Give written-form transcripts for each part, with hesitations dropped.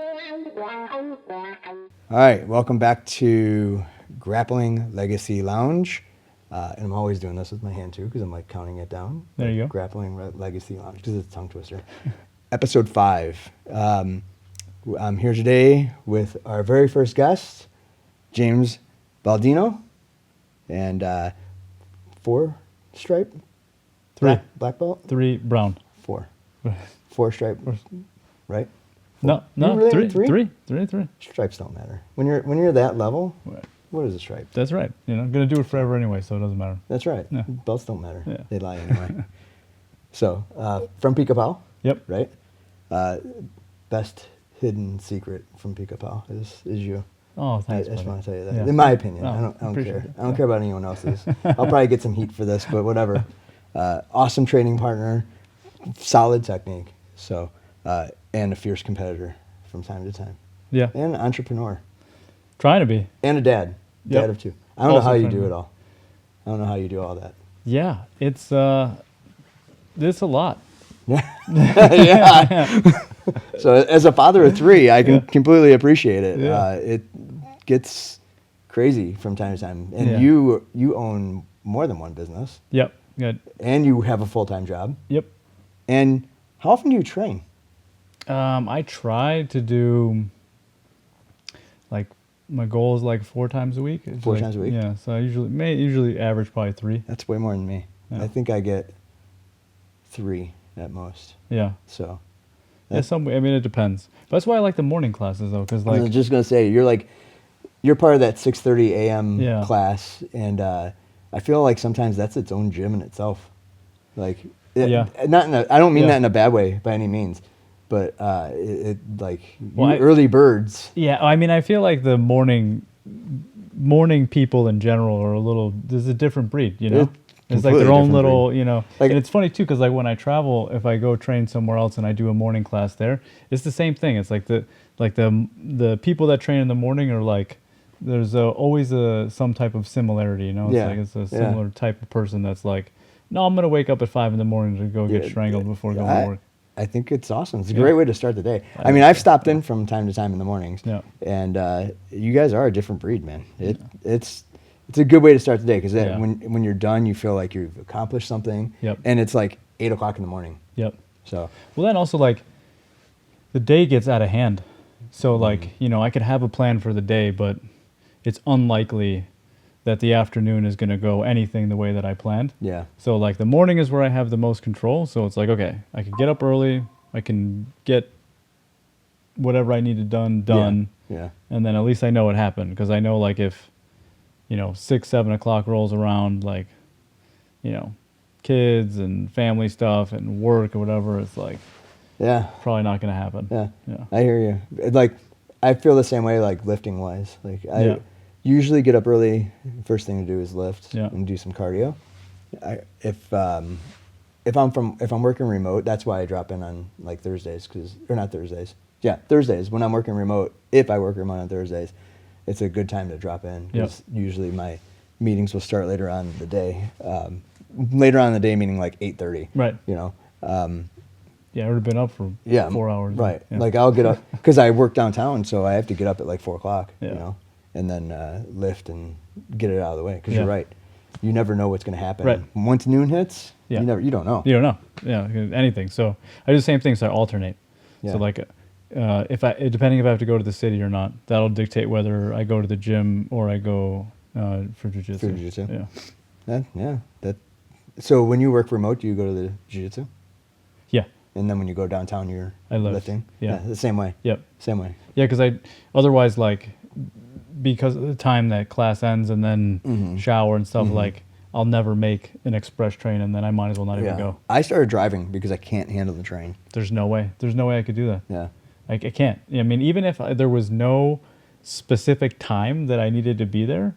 All right, welcome back to Grappling Legacy Lounge. And I'm always doing this with my hand too because I'm like counting it down. There you go. Grappling Legacy Lounge because it's a tongue twister. Episode 5. I'm here today with our very first guest, James Baldino, and 4 stripe? 3. Black belt? 3 brown. 4. 4 stripe, right? No, Really? 3. Stripes don't matter. When you're that level, Right. what is a stripe? That's right. You know, I'm gonna do it forever anyway, so it doesn't matter. That's right. Yeah. Belts don't matter. Yeah. They lie anyway. So, from PicaPau, Yep. right? Best hidden secret from PicaPau is you. Oh, I thanks. just buddy. want to tell you that. Yeah. In my opinion, Oh, I don't appreciate care. it. I don't care about anyone else's. I'll probably get some heat for this, but whatever. Awesome training partner, solid technique. So, and a fierce competitor from time to time, Yeah. and an entrepreneur, Trying to be. and a dad Yep. of 2. I don't know Also how you trying to do be. it all. I don't know how you do all that. Yeah. It's a lot. Yeah. So as a father of 3, I can completely appreciate it. Yeah. It gets crazy from time to time. And Yeah. you own more than one business, Yep. Good. and you have a full-time job. Yep. And how often do you train? I try to do like my goal is like 4 times a week. It's 4 like- times a week? Yeah. So I usually average probably 3. That's way more than me. Yeah. I think I get 3 at most. Yeah. So Yeah. It depends. But that's why I like the morning classes though, because I was like just gonna say you're part of that 6:30 a.m. Yeah. class, and I feel like sometimes that's its own gym in itself. Like, Yeah. I don't mean Yeah. that in a bad way by any means, but Well, early birds. yeah, I mean, I feel like the morning people in general are there's a different breed, you know? It's like Completely their own different little, breed. you know. Like- and it's funny too, because like when I travel, if I go train somewhere else and I do a morning class there, it's the same thing. It's like the people that train in the morning are like, there's always some type of similarity, you know? It's Yeah, like it's a yeah. similar type of person that's like, no, I'm gonna wake up at 5 in the morning to go get Yeah, strangled before going I- to work. I think it's awesome. It's a Yeah. great way to start the day. I I mean, think I've stopped in from time to time in the mornings, Yeah. and you guys are a different breed, man. It's a good way to start the day because Yeah. when you're done, you feel like you've accomplished something. Yep. And it's like 8 o'clock in the morning. Yep. So Well, then also like the day gets out of hand. So like, you know, I could have a plan for the day, but it's unlikely that the afternoon is going to go anything the way that I planned. yeah, So like the morning is where I have the most control. So it's like, okay, I can get up early. I can get whatever I needed done. yeah, And then at least I know what happened. Because I know like if, you know, 6, 7 o'clock rolls around, like, you know, kids and family stuff and work or whatever, it's like yeah, probably not going to happen. yeah. Yeah. I hear you. Like, I feel the same way. Like lifting wise, like I Yeah. usually get up early. First thing to do is lift Yeah. and do some cardio. If I'm working remote, that's why I drop in on like Thursdays, or not Thursdays. Yeah, Thursdays when I'm working remote. If I work remote on Thursdays, it's a good time to drop in because usually my meetings will start later on in the day. Later on in the day, meaning like 8:30. Right. You know. Yeah, I would have been up for Yeah, 4 hours. Right. Yeah. Like I'll get up because I work downtown, so I have to get up at like 4 o'clock. Yeah. You know, and then lift and get it out of the way. Because Yeah. you're right. You never know what's going to happen. Right. Once noon hits, Yeah. you don't know. You don't know. Yeah, anything. So I do the same thing. So I alternate. Yeah. So like, depending if I have to go to the city or not, that'll dictate whether I go to the gym or I go for jiu-jitsu. For jiu-jitsu? Yeah. So when you work remote, do you go to the jiu-jitsu? Yeah. And then when you go downtown, you're I lift. lifting? Yeah. The same way. Yep. Same way. Yeah, because otherwise like because of the time that class ends and then shower and stuff, like I'll never make an express train and then I might as well not even go. I started driving because I can't handle the train. There's no way I could do that. Yeah. I can't. I mean, even if there was no specific time that I needed to be there,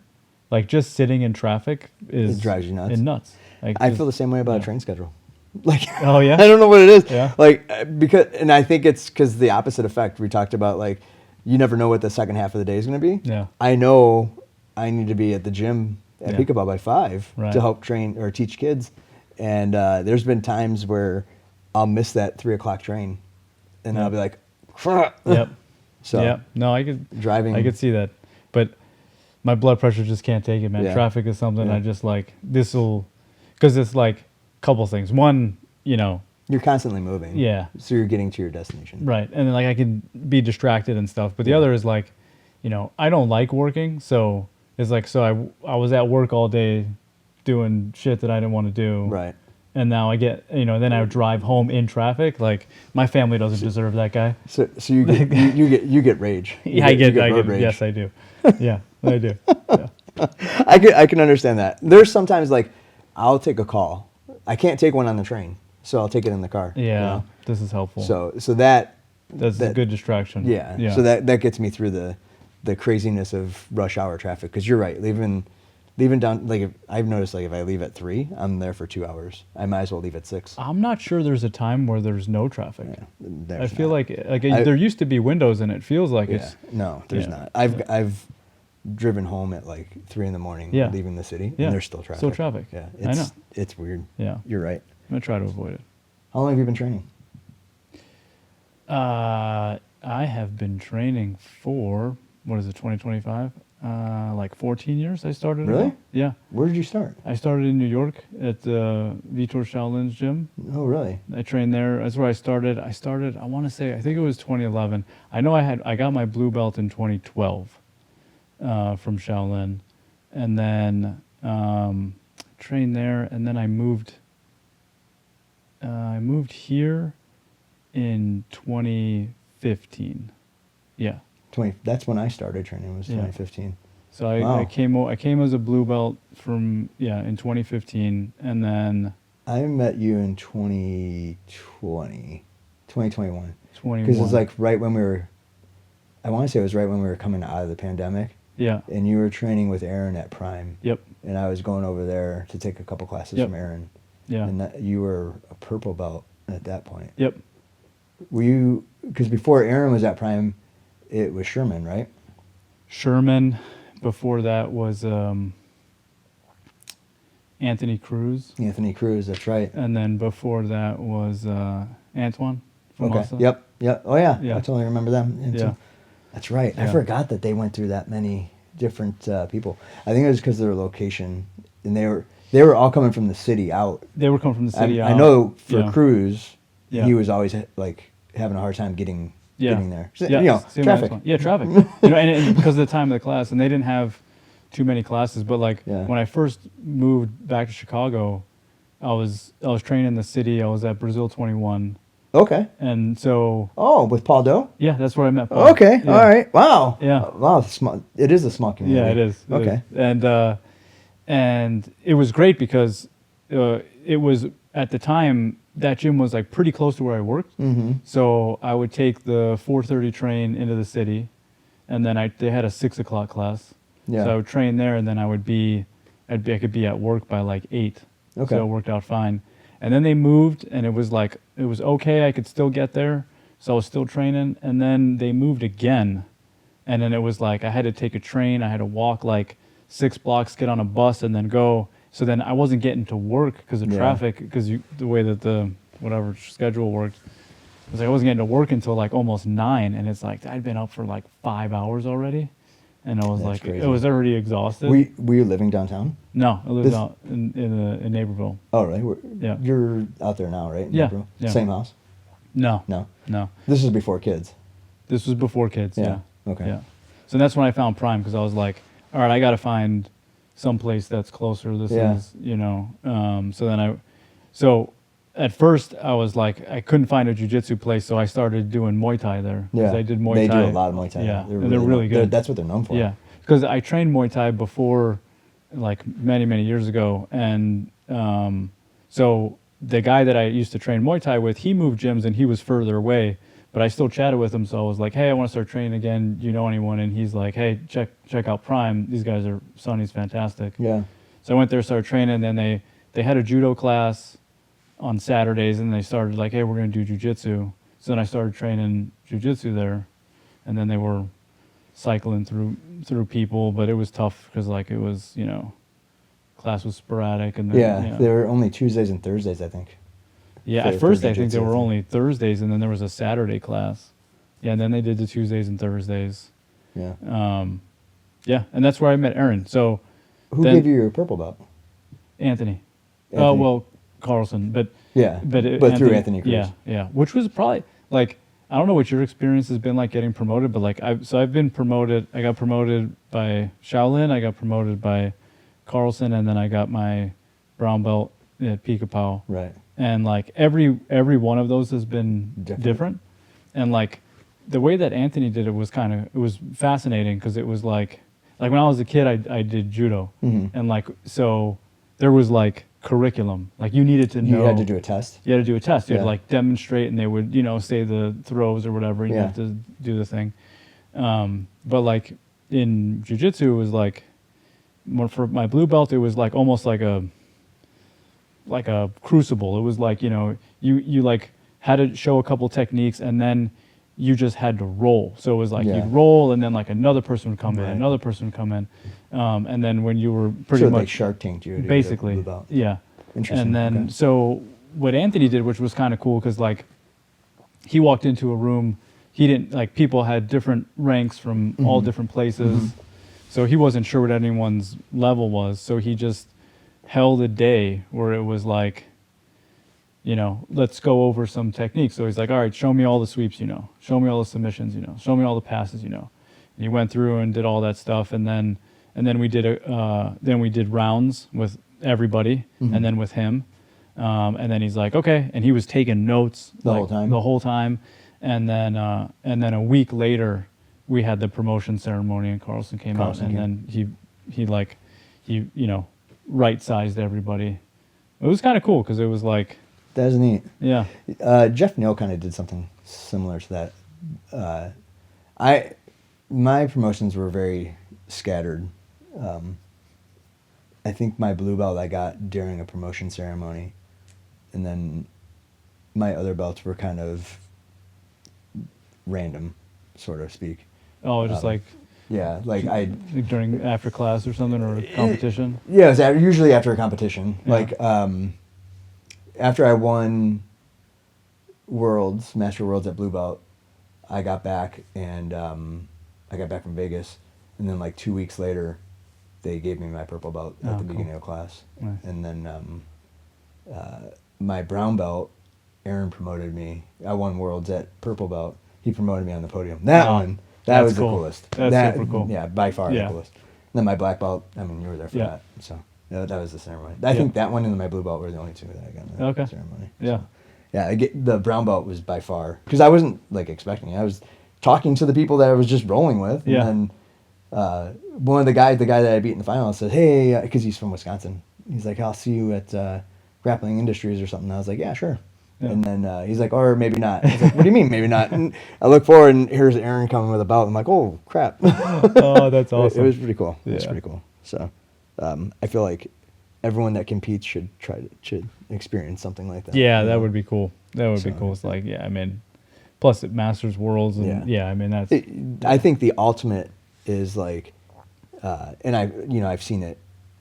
like just sitting in traffic It drives you nuts. Like, I feel the same way about a train schedule. Like, Oh, yeah? I don't know what it is. Yeah. Like, and I think it's because the opposite effect we talked about. Like, you never know what the second half of the day is going to be. Yeah. I know I need to be at the gym at Yeah. PicaPau by 5 Right. to help train or teach kids. And there's been times where I'll miss that 3 o'clock train, and Yeah. I'll be like, "Crap." Yep. So yeah, no, I could see that, but my blood pressure just can't take it, man. Yeah. Traffic is something Yeah. I just like. Because it's like a couple things. One, you're constantly moving. Yeah. So you're getting to your destination. right, and then like I can be distracted and stuff. But the other is like, I don't like working, so it's like I was at work all day, doing shit that I didn't want to do. Right. And now I get, then I would drive home in traffic. Like my family doesn't deserve that guy. So you get you get rage. Yeah, I get road rage. yes, I do. Yeah, I do. Yeah. I can understand that. There's sometimes like I'll take a call. I can't take one on the train, so I'll take it in the car. Yeah, this is helpful. So that's a good distraction. Yeah. Yeah. So that gets me through the craziness of rush hour traffic. Because you're right, leaving down, like I've noticed, like if I leave at 3, I'm there for 2 hours. I might as well leave at 6. I'm not sure there's a time where there's no traffic. Yeah, I feel like there used to be windows, and it feels like it's. No, there's Yeah. not. I've driven home at like 3 in the morning, Yeah. leaving the city, Yeah. and there's still traffic. Still traffic. Yeah, I know. It's weird. Yeah. You're right. I'm gonna try to avoid it. How long have you been training? I have been training for 2025? Like 14 years. I started. Really? About. Yeah. Where did you start? I started in New York at Vitor Shaolin's gym. Oh, really? I trained there. That's where I started. I want to say, I think it was 2011. I know I got my blue belt in 2012 from Shaolin, and then trained there, and then I moved here in 2015. Yeah. That's when I started training. Was 2015. So I came as a blue belt in 2015, and then I met you in 2021. 21. Because it's like right when I want to say it was right when we were coming out of the pandemic. Yeah. And you were training with Aaron at Prime. Yep. And I was going over there to take a couple classes from Aaron. Yeah. And you were a purple belt at that point. Yep. Were you, because before Aaron was at Prime, it was Sherman, right? Sherman. Before that was Anthony Cruz. Anthony Cruz, that's right. And then before that was Antoine from Okay. Massa. Yep. Oh yeah. Yeah. I totally remember them. And Yeah. That's right. Yeah. I forgot that they went through that many different people. I think it was because of their location, and they were all coming from the city out. They were coming from the city out. I know for Yeah. Cruz, Yeah. he was always like having a hard time getting there. So, Yeah. Same traffic. Antoine. Yeah, traffic. And because of the time of the class, and they didn't have too many classes. But like when I first moved back to Chicago, I was training in the city. I was at Brazil 21. Okay. And so. Oh, with Paul Doe? Yeah, that's where I met Paul. Okay. Yeah. All right. Wow. Yeah. Wow. Small. It is a small community. Yeah, it is. Okay. And it was great because it was at the time that gym was like pretty close to where I worked. Mm-hmm. So I would take the 4:30 train into the city, and then they had a 6 o'clock class. Yeah. So I would train there, and then I could be at work by like 8. Okay. So it worked out fine. And then they moved, and it was okay. I could still get there, so I was still training. And then they moved again, and then it was like I had to take a train. I had to walk like 6 blocks, get on a bus, and then go. So then I wasn't getting to work because of traffic, because the way that the whatever schedule worked. It was like I wasn't getting to work until like almost 9, and it's like I'd been up for like 5 hours already, and I was That's like, crazy. I was already exhausted. Were you living downtown? No, I lived out in Naperville. Oh, really? Yeah. You're out there now, right? In Yeah, Naperville? yeah. Same house? No. No. No. This is before kids. This was before kids. Yeah. Okay. Yeah. So that's when I found Prime, because I was like, all right, I got to find some place that's closer. This is, so at first I was like, I couldn't find a jiu-jitsu place, so I started doing Muay Thai there. Yeah. I did Muay They Thai. do a lot of Muay Thai. Yeah. They're They're really good. That's what they're known for. Yeah. Because I trained Muay Thai before, like many, many years ago. And so the guy that I used to train Muay Thai with, he moved gyms and he was further away. But I still chatted with him, so I was like, hey, I want to start training again. Do you know anyone? And he's like, hey, check out Prime. These guys are, Sonny's fantastic. Yeah. So I went there, started training. Then they had a judo class on Saturdays, and they started like, hey, we're going to do jiu-jitsu. So then I started training jiu-jitsu there. And then they were cycling through people, but it was tough because like it was, class was sporadic. And then, they were only Tuesdays and Thursdays, I think. Yeah, for at first I think jiu-jitsu, there were I think. only Thursdays, and then there was a Saturday class. Yeah, and then they did the Tuesdays and Thursdays. Yeah. Yeah, and that's where I met Aaron. So Who then- gave you your purple belt? Anthony. Oh, Anthony. well, Carlson, but Yeah, but through Anthony Cruz. Yeah, yeah. Which was probably like, I don't know what your experience has been like getting promoted, but like I've been promoted. I got promoted by Shaolin. I got promoted by Carlson, and then I got my brown belt at PicaPau. Right. And like every one of those has been different. And like the way that Anthony did it was it was fascinating, because it was like when I was a kid, I did judo, and like so there was like curriculum, like you needed to know. You had to do a test. You had to do a test. You had Yeah. to like demonstrate, and they would say the throws or whatever, and you Yeah. have to do the thing. But like in jiu-jitsu, it was like more for my blue belt. It was like almost like a crucible. It was like you like had to show a couple techniques, and then you just had to roll. So it was like Yeah. you'd roll, and then like another person would come in, Right. another person would come in, and then when you were pretty So much they Shark Tanked you to get a basically, blue belt. yeah. Interesting. And then Okay. so what Anthony did, which was kind of cool, because like he walked into a room, he didn't like people had different ranks from all different places, so he wasn't sure what anyone's level was. So he just held a day where it was like, let's go over some techniques. So he's like, all right, show me all the sweeps, show me all the submissions, show me all the passes, And he went through and did all that stuff, and then we did rounds with everybody, and then with him, and then he's like, okay, and he was taking notes The like, whole time? and then a week later we had the promotion ceremony, and Carlson came out, and then he right sized everybody. It was kind of cool, because it was like, That was neat. yeah, Jeff Neal kind of did something similar to that. My promotions were very scattered. I think my blue belt I got during a promotion ceremony, and then my other belts were kind of random, sort of speak. oh, just like Yeah, like during after class or something, or a competition. Yeah, it was usually after a competition. Yeah. Like after I won Master Worlds at blue belt, I got back from Vegas, and then like 2 weeks later, they gave me my purple belt at the beginning of class. Nice. And then my brown belt, Aaron promoted me. I won Worlds at purple belt. He promoted me on the podium. That that's was cool. the coolest. That's super cool. Yeah, by far Yeah. the coolest. And then my black belt, I mean, you were there for Yeah. that. So that was the ceremony. I think that one and my blue belt were the only two that I got in the ceremony. Yeah. So, yeah, the brown belt was by far, because I wasn't like expecting it. I was talking to the people that I was just rolling with. Yeah. And then one of the guy that I beat in the final said, hey, because he's from Wisconsin. He's like, I'll see you at Grappling Industries or something. I was like, yeah, sure. Yeah. And then he's like, or maybe not. I was like, what do you mean, maybe not? And I look forward, and here's Aaron coming with a belt. I'm like, oh, crap. Oh, that's awesome. It was pretty cool. It was Yeah. pretty cool. So I feel like everyone that competes should experience something like that. Yeah, you that know? would be cool. That would be So- cool. It's like, yeah, I mean, plus it Masters Worlds, and Yeah. I mean, that's I think the ultimate is like, and I've seen it,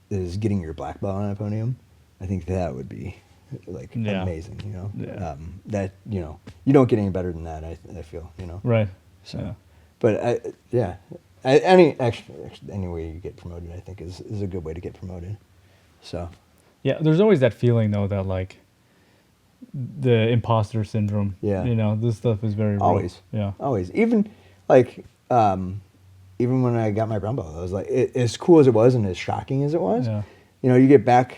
is getting your black belt on a podium. I think that would be like Yeah. amazing. Yeah. That you don't get any better than that. I feel right. So, Yeah. but any way you get promoted, I think is a good way to get promoted. So Yeah, there's always that feeling though that like the imposter syndrome. Yeah. This stuff is very real. Always. Yeah. always, even like even when I got my brown belt, I was like, as cool as it was and as shocking as it was, Yeah. you get back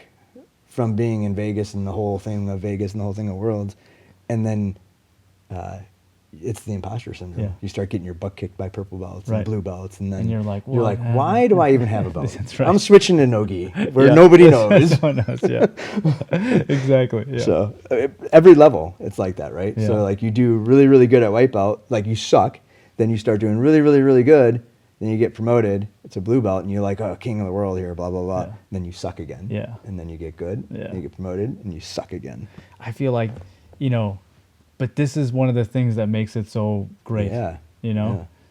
from being in Vegas and the whole thing of Vegas and the whole thing of Worlds, and then it's the imposter syndrome. Yeah. You start getting your butt kicked by purple belts Right. and blue belts, and then And you're like, you're "What like, happened?" why do I even have a belt? That's right. I'm switching to no-gi, where Yeah. nobody knows. No one knows. Yeah. Exactly. Yeah. So every level, it's like that, right? Yeah. So like you do really, really good at white belt, like you suck, then you start doing really, really, really good, then you get promoted, it's a blue belt, and you're like, oh, king of the world here, blah, blah, blah. Yeah. Then you suck again. Yeah. And then you get good, Yeah. and you get promoted, and you suck again. I feel like, but this is one of the things that makes it so great. Yeah.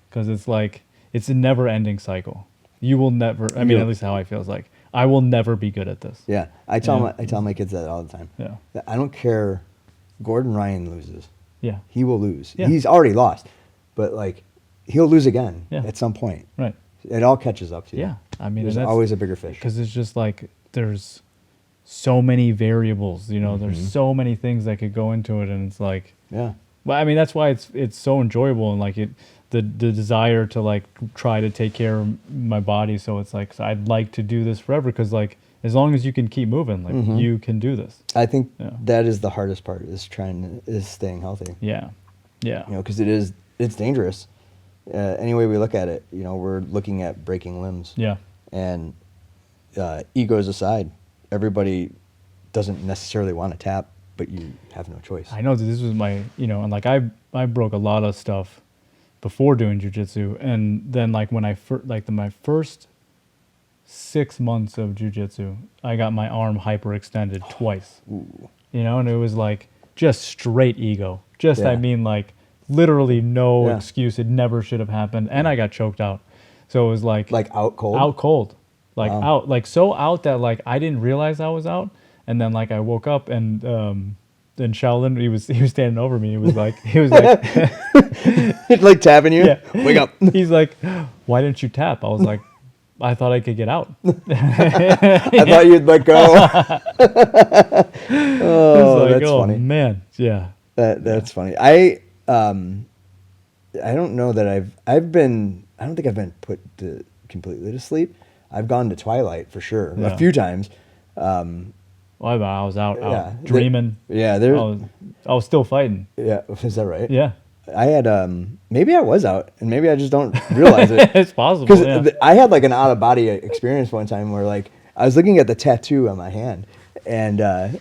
Because it's like, it's a never ending cycle. You will never, I mean, Yeah. at least how I feel is like, I will never be good at this. Yeah. I tell Yeah. my kids that all the time. Yeah. That I don't care. Gordon Ryan loses. Yeah. He will lose. Yeah. He's already lost. but like he'll lose again Yeah. at some point. Right. It all catches up to you. Yeah. I mean, There's and that's always a bigger fish. because it's just like there's so many variables. You know, there's so many things that could go into it, and it's like, Yeah. well, I mean, that's why it's so enjoyable, and like the desire to like try to take care of my body. So it's like I'd like to do this forever because like as long as you can keep moving, like you can do this. I think Yeah. that is the hardest part is staying healthy. Yeah. Yeah. You know, because it's dangerous. Any way we look at it, you know, we're looking at breaking limbs. Yeah. And egos aside, everybody doesn't necessarily want to tap, but you have no choice. I know that this was my, you know, and like I broke a lot of stuff before doing jiu-jitsu, and then like when I my first 6 months of jiu-jitsu, I got my arm hyperextended twice. Ooh. You know, and it was like just straight ego. Just Yeah. I mean like literally no Yeah. excuse. It never should have happened, and I got choked out. So it was like Out cold? out cold, like Wow. out, like so out that like I didn't realize I was out, and then like I woke up and then Shaolin he was standing over me. He was like Like tapping you? yeah, Wake up. He's like, why didn't you tap? I was like, I thought I could get out. I thought you'd let go. Oh, It's like, that's oh funny. man, yeah, That's funny. I don't know that I don't think I've been put completely to sleep. I've gone to twilight for sure Yeah. a few times. well, I was out Yeah. dreaming. Yeah, I was still fighting. yeah, is that right? Yeah, I had maybe I was out and maybe I just don't realize it. it's possible. Because Yeah. I had like an out of body experience one time where like I was looking at the tattoo on my hand and I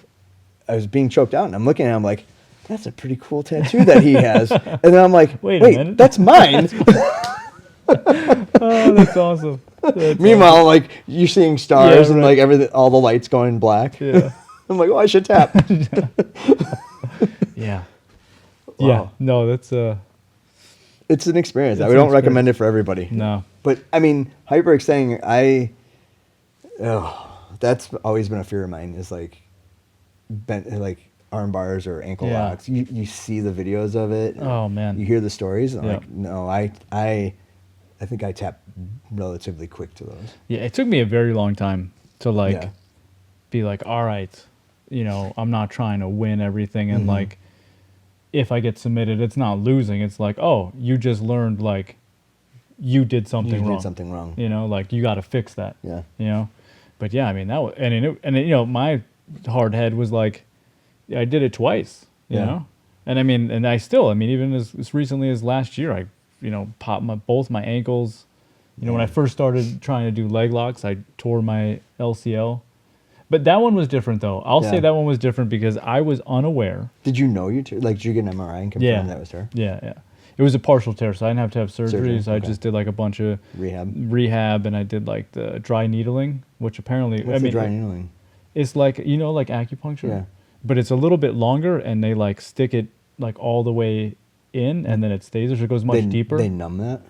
was being choked out and I'm looking at it, I'm like, that's a pretty cool tattoo that he has. And then I'm like, Wait a minute. that's mine. Oh, that's awesome. That's Meanwhile, like you're seeing stars Yeah, and right. like everything, all the lights going black. awesome. Yeah, I'm like, oh, I should tap. yeah, Wow. yeah. No, that's It's an experience. It's We an don't recommend it for everybody. no. But I mean, hyperextending, that's always been a fear of mine. Is like, like arm bars or ankle Yeah. locks. You see the videos of it. and Oh, man. You hear the stories. And I'm Yeah. like, no, I think I tap relatively quick to those. Yeah, it took me a very long time to like Yeah. be like, all right, you know, I'm not trying to win everything, and like, if I get submitted, it's not losing. It's like, oh, you just learned like you did something You wrong. did something wrong. You know, like you got to fix that. Yeah. You know, but yeah, I mean that was, and you know, my hard head was like, I did it twice. You Yeah. know, and I mean, and I still, I mean, even as recently as last year, I, you know, popped both my ankles. You know, when I first started trying to do leg locks, I tore my LCL. But that one was different, though. I'll say Yeah. that one was different because I was unaware. Did you know like, did you get an MRI and confirm Yeah. that was her? Yeah, yeah. It was a partial tear, so I didn't have to have surgery. Surgery, So I okay. just did like a bunch of Rehab. and I did like the dry needling, which apparently What's the dry needling? it's like, you know, like acupuncture. Yeah. But it's a little bit longer, and they like stick it like all the way in, and then it stays there, so it goes much deeper. They numb that,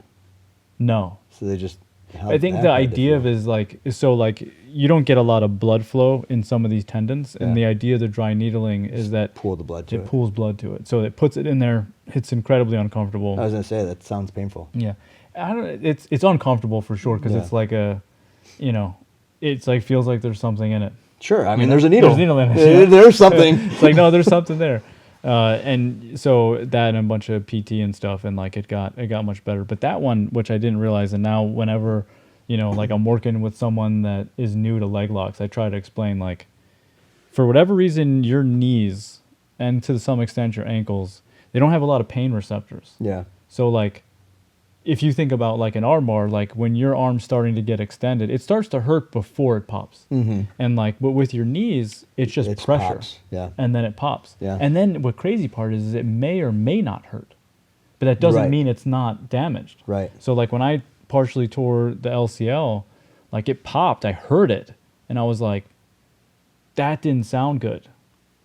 No, so they just. I think the idea of is like so like you don't get a lot of blood flow in some of these tendons, and Yeah. the idea of the dry needling is that pull the blood to it it. pools blood to it, so it puts it in there. It's incredibly uncomfortable. I was gonna say that sounds painful. Yeah, I don't. It's uncomfortable for sure because Yeah. it's like a, you know, it's like feels like there's something in it. Sure, I You mean, know? there's a needle. There's a needle in it. Yeah, there's something. It's like no, there's something there, and so that and a bunch of PT and stuff, and like it got much better. But that one, which I didn't realize, and now whenever, you know, like I'm working with someone that is new to leg locks, I try to explain like, for whatever reason, your knees and to some extent your ankles, they don't have a lot of pain receptors. Yeah. So like, if you think about like an arm bar, like when your arm's starting to get extended, it starts to hurt before it pops. Mm-hmm. And like, but with your knees, it's just It's pressure. pops, yeah. And then it pops. Yeah. And then what crazy part is it may or may not hurt, but that doesn't Right. mean it's not damaged. Right. So like when I partially tore the LCL, like it popped, I heard it, and I was like, that didn't sound good.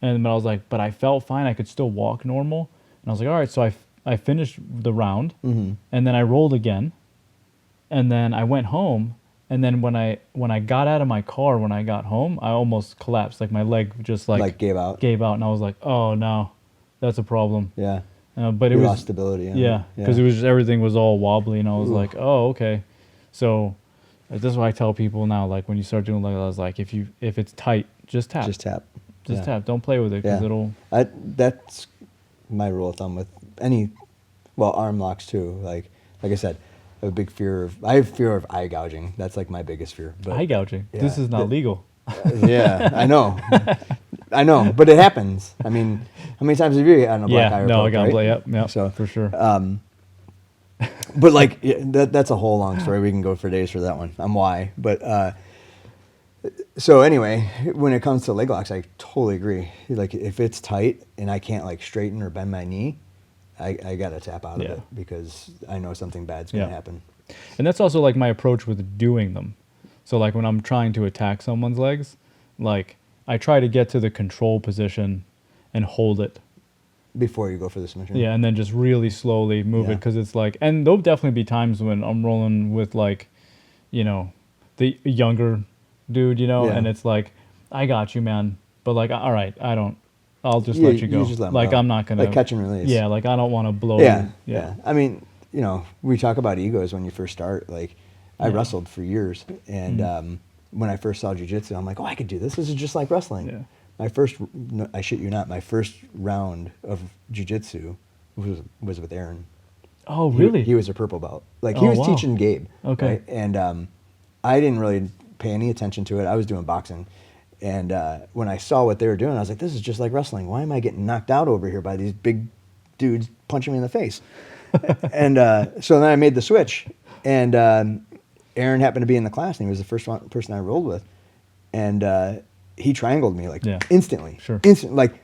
And but I was like, but I felt fine. I could still walk normal. And I was like, all right. So I finished the round, Mm-hmm. and then I rolled again, and then I went home. And then when I got out of my car, when I got home, I almost collapsed. Like my leg just like Like gave out. gave out, and I was like, oh no, that's a problem. Yeah. but it You was lost stability. yeah, because it was just, everything was all wobbly, and I was like, oh, okay. So that's why I tell people now, like when you start doing like, I was like, if it's tight, just tap, Just tap. just tap. Don't play with it because it'll. That's my rule of thumb with any, well, arm locks too. Like I said, I have a big fear of. I have fear of eye gouging. That's like my biggest fear. But Eye gouging. yeah, This is not legal. Yeah, I know. I know, but it happens. I mean, how many times have you gotten a black eye or no, poke, I got to right? play up. Yeah, So, for sure. But like that's a whole long story. We can go for days for that one. I'm why, but so anyway, when it comes to leg locks, I totally agree. Like if it's tight and I can't like straighten or bend my knee, I gotta tap out of it because I know something bad's gonna happen. And that's also like my approach with doing them. So like when I'm trying to attack someone's legs, like I try to get to the control position and hold it. Before you go for the submission. Yeah, and then just really slowly move it because it's like, and there'll definitely be times when I'm rolling with like, you know, the younger dude, you know, and it's like, I got you, man. But like, all right, I'll just let you go. Just let 'em like go. I'm not gonna like catch and release. Yeah, like I don't want to blow. Yeah. I mean, you know, we talk about egos when you first start. Like, I wrestled for years, and when I first saw jiu-jitsu, I'm like, oh, I could do this. This is just like wrestling. Yeah. My first, no, I shit you not, my first round of jiu-jitsu was with Aaron. Oh, really? He was a purple belt. Like he was wow. teaching Gabe. Okay. Right? And I didn't really pay any attention to it. I was doing boxing. And when I saw what they were doing, I was like, this is just like wrestling. Why am I getting knocked out over here by these big dudes punching me in the face? And so then I made the switch. And Aaron happened to be in the class, and he was the first person I rolled with. And he triangled me like instantly. Sure. Like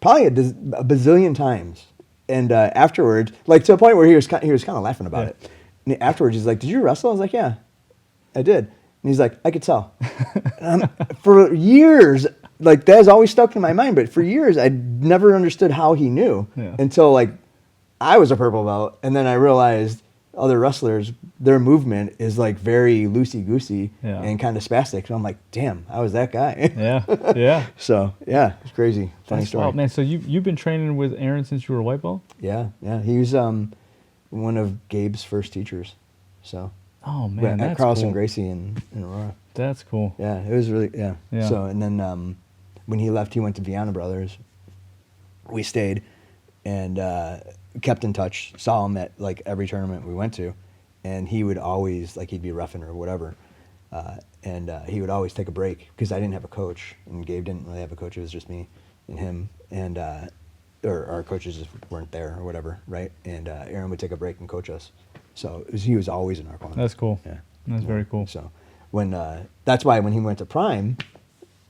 probably a bazillion times. And afterwards, like to a point where he was kind of laughing about it. And afterwards, he's like, "Did you wrestle?" I was like, "Yeah, I did." And he's like, "I could tell." For years, like that has always stuck in my mind. But for years, I never understood how he knew until like I was a purple belt, and then I realized other wrestlers, their movement is like very loosey goosey and kind of spastic. So I'm like, damn, I was that guy. Yeah. So yeah, it's crazy. Funny story. Wild, man. So you've been training with Aaron since you were a white belt? Yeah. He was one of Gabe's first teachers. So oh man, at that's Carlson cool. Gracie in Aurora. That's cool. Yeah, it was really So and then when he left, he went to Viana Brothers. We stayed and kept in touch. Saw him at like every tournament we went to, and he would always like he'd be roughing or whatever, and he would always take a break because I didn't have a coach and Gabe didn't really have a coach. It was just me and him, and or our coaches just weren't there or whatever, right? And Aaron would take a break and coach us. So he was always in our corner. That's cool. Yeah, that's very cool. So when that's why when he went to Prime,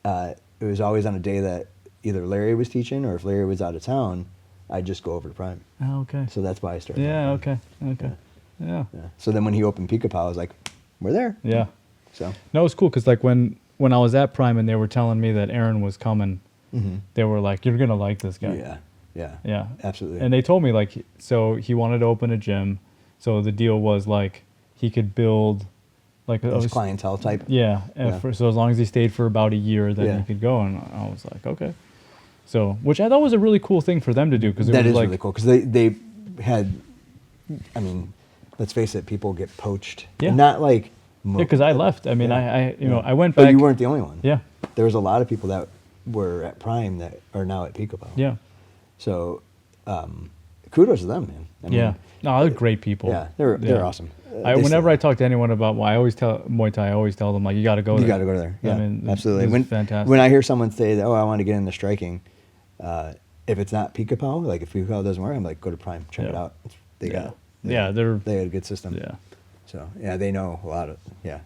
it was always on a day that either Larry was teaching or if Larry was out of town, I'd just go over to Prime. Oh, okay. So that's why I started. Yeah, okay. Yeah. So then when he opened PicaPau, I was like, we're there. Yeah. So no, it was cool because like when I was at Prime and they were telling me that Aaron was coming, they were like, "You're gonna like this guy." Yeah, absolutely. And they told me like, so he wanted to open a gym, so the deal was like he could build like his clientele type. Yeah. So as long as he stayed for about a year, then he could go. And I was like, okay. So, which I thought was a really cool thing for them to do because it was like, really cool because they had, I mean, let's face it, people get poached. Yeah. Not like. Because I left. I mean, I went back. But you weren't the only one. Yeah. There was a lot of people that were at Prime that are now at PicaPau. Yeah. So, kudos to them, man. I mean, no, they're great people. Yeah, they're awesome. Whenever I talk to anyone about, I always tell Muay Thai. I always tell them like, you got to go there. You got to go there. Yeah, I mean, absolutely. Fantastic. When I hear someone say that, oh, I want to get into striking, if it's not PicaPau, like if PicaPau doesn't work, I'm like, go to Prime, check it out. They got. They had a good system. Yeah. So they know a lot of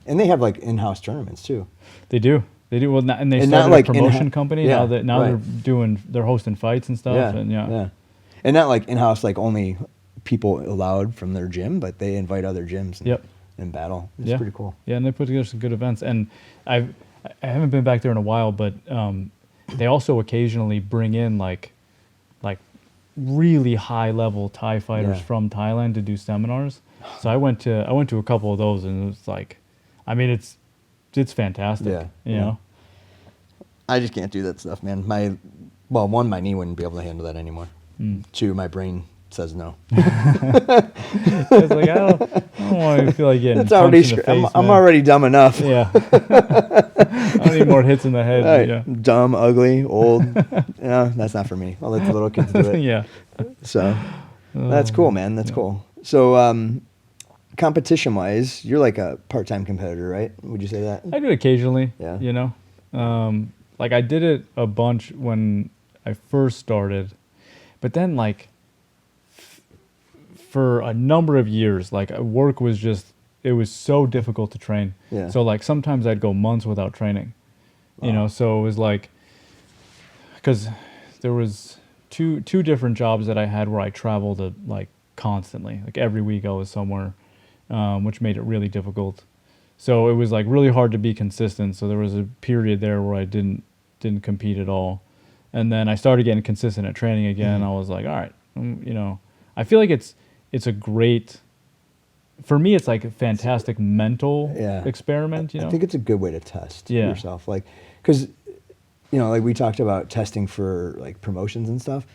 and they have like in-house tournaments too. They do. Well, and they and started like a promotion company. Yeah, now they're hosting fights and stuff. Yeah. And not like in-house, like only people allowed from their gym, but they invite other gyms and battle. It's pretty cool. Yeah, and they put together some good events. And I haven't been back there in a while, but they also occasionally bring in like really high level Thai fighters from Thailand to do seminars. So I went to a couple of those, and it was like, I mean, it's fantastic. Yeah. You know. I just can't do that stuff, man. My knee wouldn't be able to handle that anymore. 2, my brain It's says no. like I don't want to feel like getting That's already. punched in the face, I'm man. already dumb enough. Yeah. I don't need more hits in the head. Right. Yeah. Dumb, ugly, old. Yeah, that's not for me. I'll let the little kids do it. Yeah. So that's cool, man. That's cool. So competition wise, you're like a part-time competitor, right? Would you say that? I do it occasionally. Yeah. You know, like I did it a bunch when I first started, but then like for a number of years, like work was just, it was so difficult to train. Yeah. So like sometimes I'd go months without training, you know, so it was like, because there was two different jobs that I had where I traveled like constantly, like every week I was somewhere, which made it really difficult. So it was like really hard to be consistent. So there was a period there where I didn't compete at all. And then I started getting consistent at training again. I was like, all right, you know, I feel like it's a great, for me, it's like a fantastic mental experiment, you know? I think it's a good way to test Yeah. yourself. Like, because, you know, like we talked about testing for like promotions and stuff.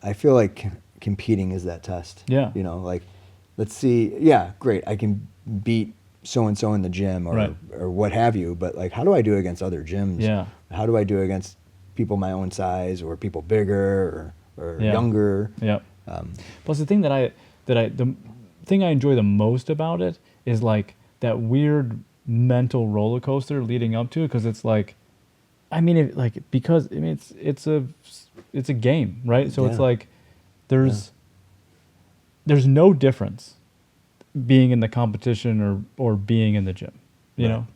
I feel like competing is that test. Yeah. You know, like, let's see, yeah, great, I can beat so-and-so in the gym or what have you, but like, how do I do against other gyms? Yeah. How do I do against people my own size or people bigger or younger? Yeah. Plus the thing the thing I enjoy the most about it is like that weird mental roller coaster leading up to it, because it's like, I mean, it's a game, right? So it's like there's no difference being in the competition or being in the gym, you know?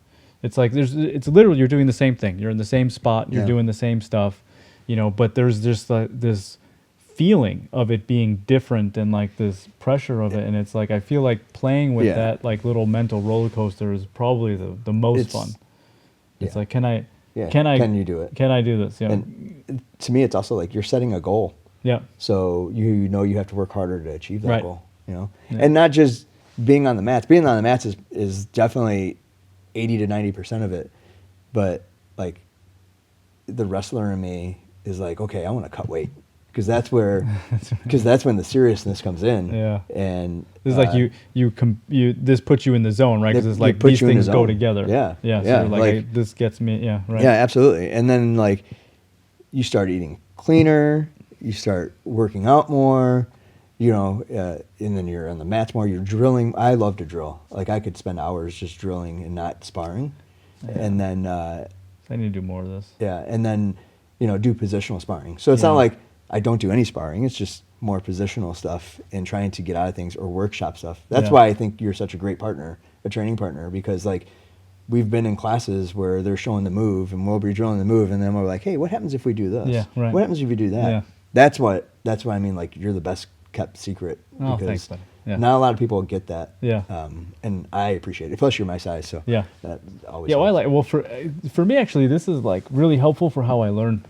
It's like it's literally, you're doing the same thing. You're in the same spot, you're doing the same stuff, you know, but there's just this feeling of it being different and like this pressure of it. And it's like, I feel like playing with that like little mental roller coaster is probably the most fun. It's like, can you do it? Can I do this? Yeah. And to me, it's also like you're setting a goal. Yeah. So you know you have to work harder to achieve that goal, you know? Yeah. And not just being on the mats. Being on the mats is definitely 80 to 90% of it. But like the wrestler in me is like, okay, I want to cut weight. Because that's when the seriousness comes in. Yeah. And this is like this puts you in the zone, right? Because it's like these things go together. Yeah. Yeah. So you're like, this gets me. Yeah. Right. Yeah, absolutely. And then like you start eating cleaner, you start working out more, you know, and then you're on the mats more. You're drilling. I love to drill. Like I could spend hours just drilling and not sparring. Yeah. And then I need to do more of this. Yeah, and then you know do positional sparring. So it's not like I don't do any sparring. It's just more positional stuff and trying to get out of things or workshop stuff. That's why I think you're such a great partner, a training partner, because like we've been in classes where they're showing the move and we'll be drilling the move, and then we're like, hey, what happens if we do this? Yeah, right. What happens if you do that? Yeah. That's what I mean. Like you're the best kept secret. Oh, because thanks, buddy. Yeah. Not a lot of people get that. Yeah. And I appreciate it. Plus, you're my size, so yeah. That always. Yeah. helps. Well, for me actually, this is like really helpful for how I learn.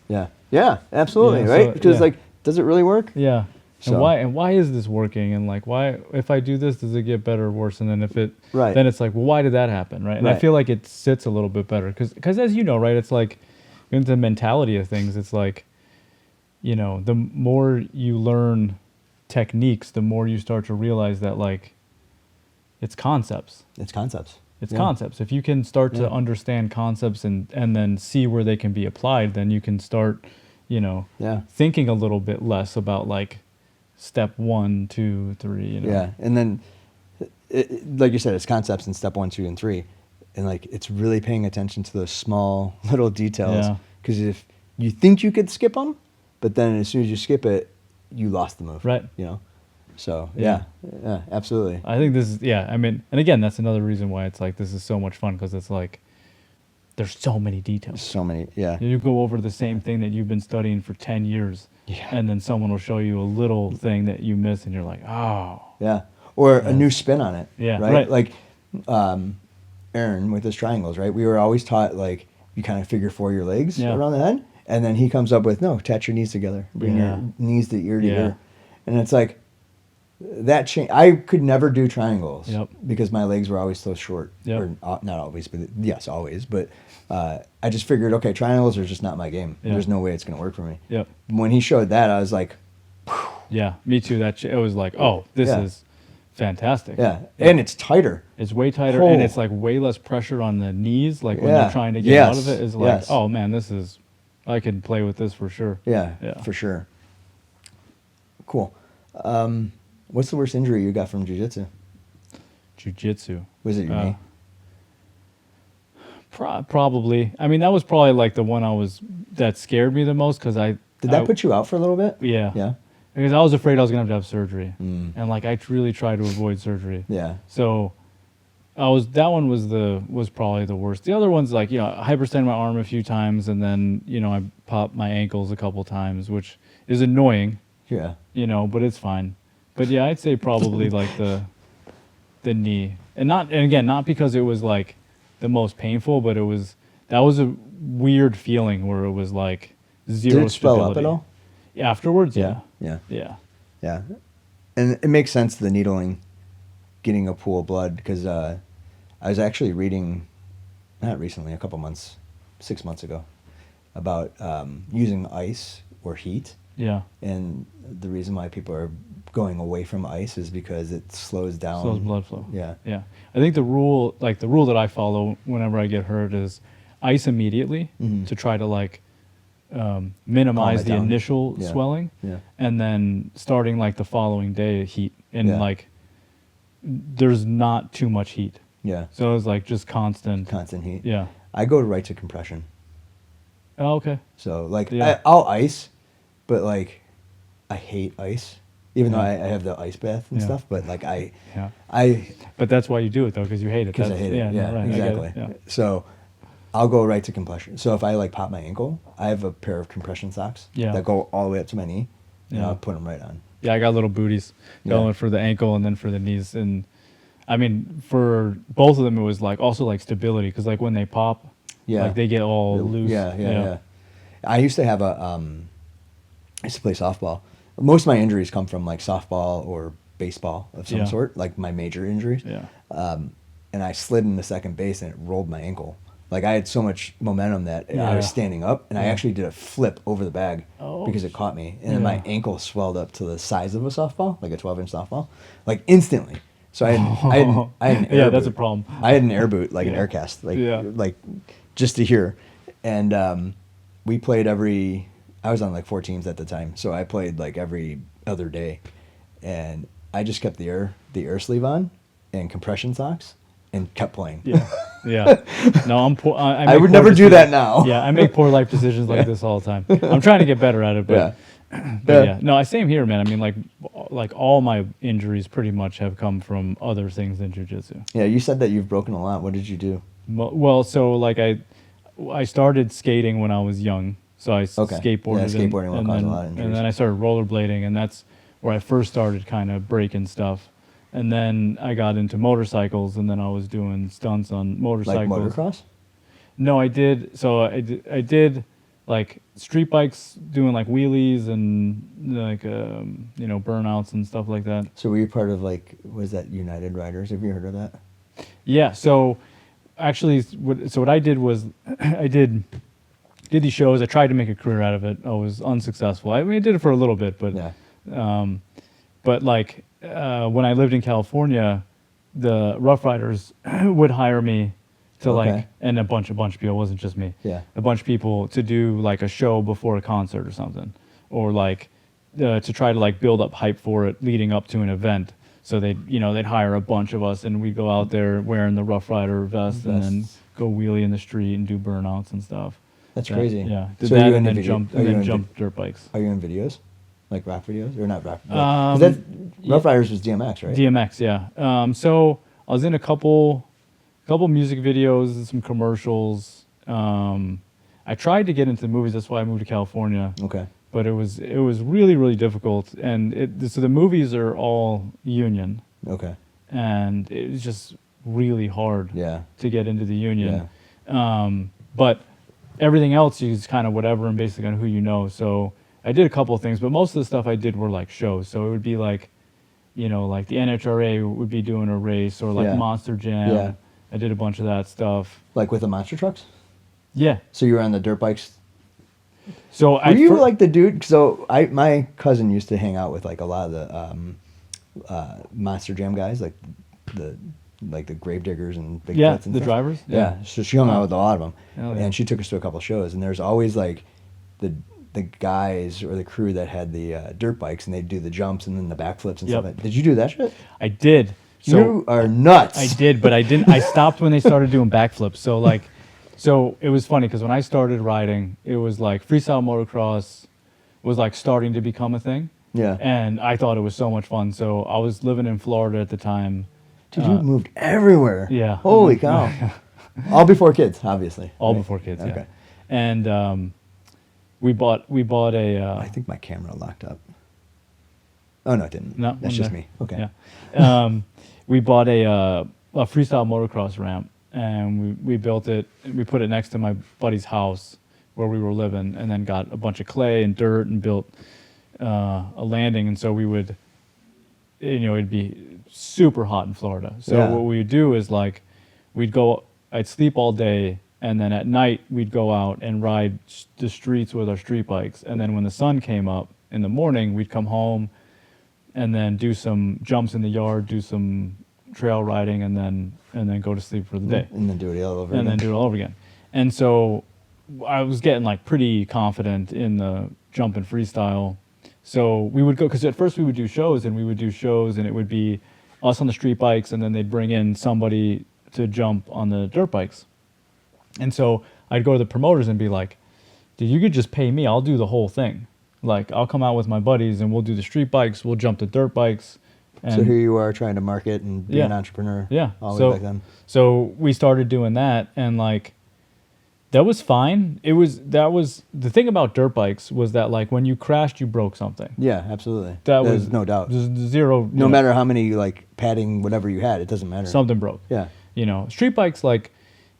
Yeah. Yeah. Absolutely. Yeah, right. so, Because like, does it really work? Yeah. So. And why is this working? And like, why, if I do this, does it get better or worse? And then Right. then it's like, well, why did that happen? Right. And I feel like it sits a little bit better because as you know, right, it's like into the mentality of things. It's like, you know, the more you learn techniques, the more you start to realize that like it's concepts. It's concepts. It's concepts. If you can start to understand concepts and then see where they can be applied, then you can start, you know, thinking a little bit less about like step 1, 2, 3, you know. Yeah. And then like you said, it's concepts in step 1, 2, and 3. And like it's really paying attention to those small little details. Because if you think you could skip them, but then as soon as you skip it, you lost the move. Right. You know? So yeah, absolutely. I think this is, I mean, and again, that's another reason why it's like, this is so much fun, because it's like, there's so many details. So many, You go over the same thing that you've been studying for 10 years, and then someone will show you a little thing that you miss, and you're like, oh. Yeah. Or a new spin on it. Yeah. Right? Like Aaron with his triangles, right? We were always taught like you kind of figure 4 your legs around the head. And then he comes up with, no, attach your knees together. Bring your knees to ear. And it's like, that change. I could never do triangles because my legs were always so short. Or not always, but yes, always. But I just figured, okay, triangles are just not my game. There's no way it's going to work for me. When he showed that, I was like, Yeah, me too. It was like, oh, this Yeah. is fantastic. Yeah, and it's tighter. It's way tighter, Oh. and it's like way less pressure on the knees. Like when Yeah. you're trying to get out of Yes. it, is like, Yes. oh man, I could play with this for sure. Yeah, Yeah. for sure. Cool. What's the worst injury you got from jiu-jitsu? Jiu-jitsu. Was it your knee? Probably. I mean, that was probably like the one that scared me the most because Did that put you out for a little bit? Yeah. Yeah. Because I was afraid I was gonna have to have surgery, Mm. and like I really tried to avoid surgery. Yeah. So that one was probably the worst. The other one's like, I hyperextended my arm a few times, and then I popped my ankles a couple times, which is annoying. Yeah. But it's fine. But yeah, I'd say probably like the knee, and again, not because it was like the most painful, but that was a weird feeling where it was like zero Did it swell stability. up at all? Yeah, afterwards, yeah. Yeah. Yeah. Yeah. And it makes sense, the needling, getting a pool of blood, because I was actually reading, not recently, a couple months, 6 months ago, about using ice or heat. Yeah. And the reason why people are going away from ice is because it slows down. Slows blood flow. Yeah. Yeah. I think the rule that I follow whenever I get hurt is ice immediately Mhm. to try to like minimize it the down. initial Yeah. swelling, Yeah. and then starting like the following day heat, and Yeah. like there's not too much heat, Yeah. so it's like just constant. Constant heat. Yeah. I go right to compression. Oh, okay. So like Yeah. I'll ice, but like I hate ice. Even though Yeah. I have the ice bath and Yeah. stuff, but like Yeah. I But that's why you do it though, because you hate it. because I That's- hate it. Yeah, no, right, I get it, exactly. Yeah. So I'll go right to compression. So if I like pop my ankle, I have a pair of compression socks Yeah. that go all the way up to my knee, and Yeah. I'll put them right on. Yeah, I got little booties going Yeah. for the ankle and then for the knees. And I mean, for both of them, it was like also like stability, because like when they pop, Yeah. like they get all loose. Yeah. I used to have I used to play softball. Most of my injuries come from like softball or baseball of some Yeah. sort, like my major injuries. Yeah. And I slid into second base and it rolled my ankle. Like I had so much momentum that I Yeah. was standing up, and I Yeah. actually did a flip over the bag Oh, because it caught me, and then my yeah. ankle swelled up to the size of a softball, like a 12-inch softball, like instantly. So I had an air Yeah, that's a boot. problem. I had an air boot, like an Yeah. air cast, like Yeah. like just to here, and we played every. I was on like 4 teams at the time, so I played like every other day, and I just kept the air sleeve on and compression socks and kept playing. Yeah. Yeah. No, I'm poor. I make would poor never do that decisions. now. Yeah, I make poor life decisions like this all the time. I'm trying to get better at it, but yeah. No, same here, man. I mean, like all my injuries pretty much have come from other things than jiu-jitsu. Yeah, you said that you've broken a lot. What did you do? Well, so like I started skating when I was young, so I Okay. skateboarded. Yeah, skateboarding will and cause a then, lot of injuries. and then I started rollerblading, and that's where I first started kind of breaking stuff. And then I got into motorcycles, and then I was doing stunts on motorcycles. Like motocross? No, I did. So I did like street bikes, doing like wheelies and like burnouts and stuff like that. So were you part of like, was that United Riders? Have you heard of that? Yeah. So actually, what I did was I did these shows. I tried to make a career out of it. I was unsuccessful. I mean, I did it for a little bit, but Yeah. but like when I lived in California, the Rough Riders would hire me to Okay. and a bunch of people. It wasn't just me. Yeah. A bunch of people to do like a show before a concert or something, or like to try to like build up hype for it leading up to an event. So they'd hire a bunch of us, and we'd go out there wearing the Rough Rider vest and then Vests. go wheelie in the street and do burnouts and stuff. That's That- crazy. Yeah. Did So are that you and into then video- jumped are you into- jumped dirt bikes. Are you in videos? Like rap videos? Or not rap? Um, Because Rough Riders was DMX, right? DMX, yeah. So I was in a couple music videos, some commercials. I tried to get into the movies. That's why I moved to California. Okay. But it was really, really difficult. And so the movies are all union, Okay. and it was just really hard Yeah. to get into the union. But everything else is kind of whatever and basically on who you know. So I did a couple of things, but most of the stuff I did were like shows. So it would be like, like the NHRA would be doing a race, or like Yeah. Monster Jam. Yeah. I did a bunch of that stuff. Like with the monster trucks? Yeah. So you were on the dirt bikes? So Were you like the dude? So my cousin used to hang out with like a lot of the Monster Jam guys, the the Gravediggers and Bigfoots yeah, and the stuff. drivers. Yeah, so she hung out with a lot of them, Hell yeah. and she took us to a couple shows. And there's always like the guys or the crew that had the dirt bikes, and they'd do the jumps and then the backflips and Yep. stuff. Did you do that shit? I did. So You are nuts. I did, but I didn't. I stopped when they started doing backflips. So like, so it was funny because when I started riding, it was like freestyle motocross was like starting to become a thing. Yeah. And I thought it was so much fun. So I was living in Florida at the time. Dude, you moved everywhere. Yeah. Holy cow. All before kids, obviously. All right? before kids, yeah. Okay. And we bought a. I think my camera locked up. Oh no, it didn't. No, that's I'm just there. me. Okay. Yeah. We bought a freestyle motocross ramp, and we built it. We put it next to my buddy's house where we were living, and then got a bunch of clay and dirt and built a landing. And so we would, it'd be super hot in Florida. So Yeah. what we would do is like, I'd sleep all day, and then at night we'd go out and ride the streets with our street bikes. And then when the sun came up in the morning, we'd come home and then do some jumps in the yard, do some trail riding, and then go to sleep for the day. And then do it all over And again. then do it all over again. And so I was getting like pretty confident in the jump and freestyle. So we would go, because at first we would do shows, and it would be us on the street bikes, and then they'd bring in somebody to jump on the dirt bikes. And so I'd go to the promoters and be like, dude, you could just pay me, I'll do the whole thing. Like, I'll come out with my buddies and we'll do the street bikes, we'll jump the dirt bikes. And So here you are trying to market and be Yeah. an entrepreneur. yeah. All the So, way back then. so we started doing that, and like, that was fine. That was the thing about dirt bikes, was that like when you crashed, you broke something. Yeah, absolutely. That There's was no doubt. There's zero. No matter how many like padding, whatever you had, it doesn't matter. Something broke. Yeah. Street bikes, like,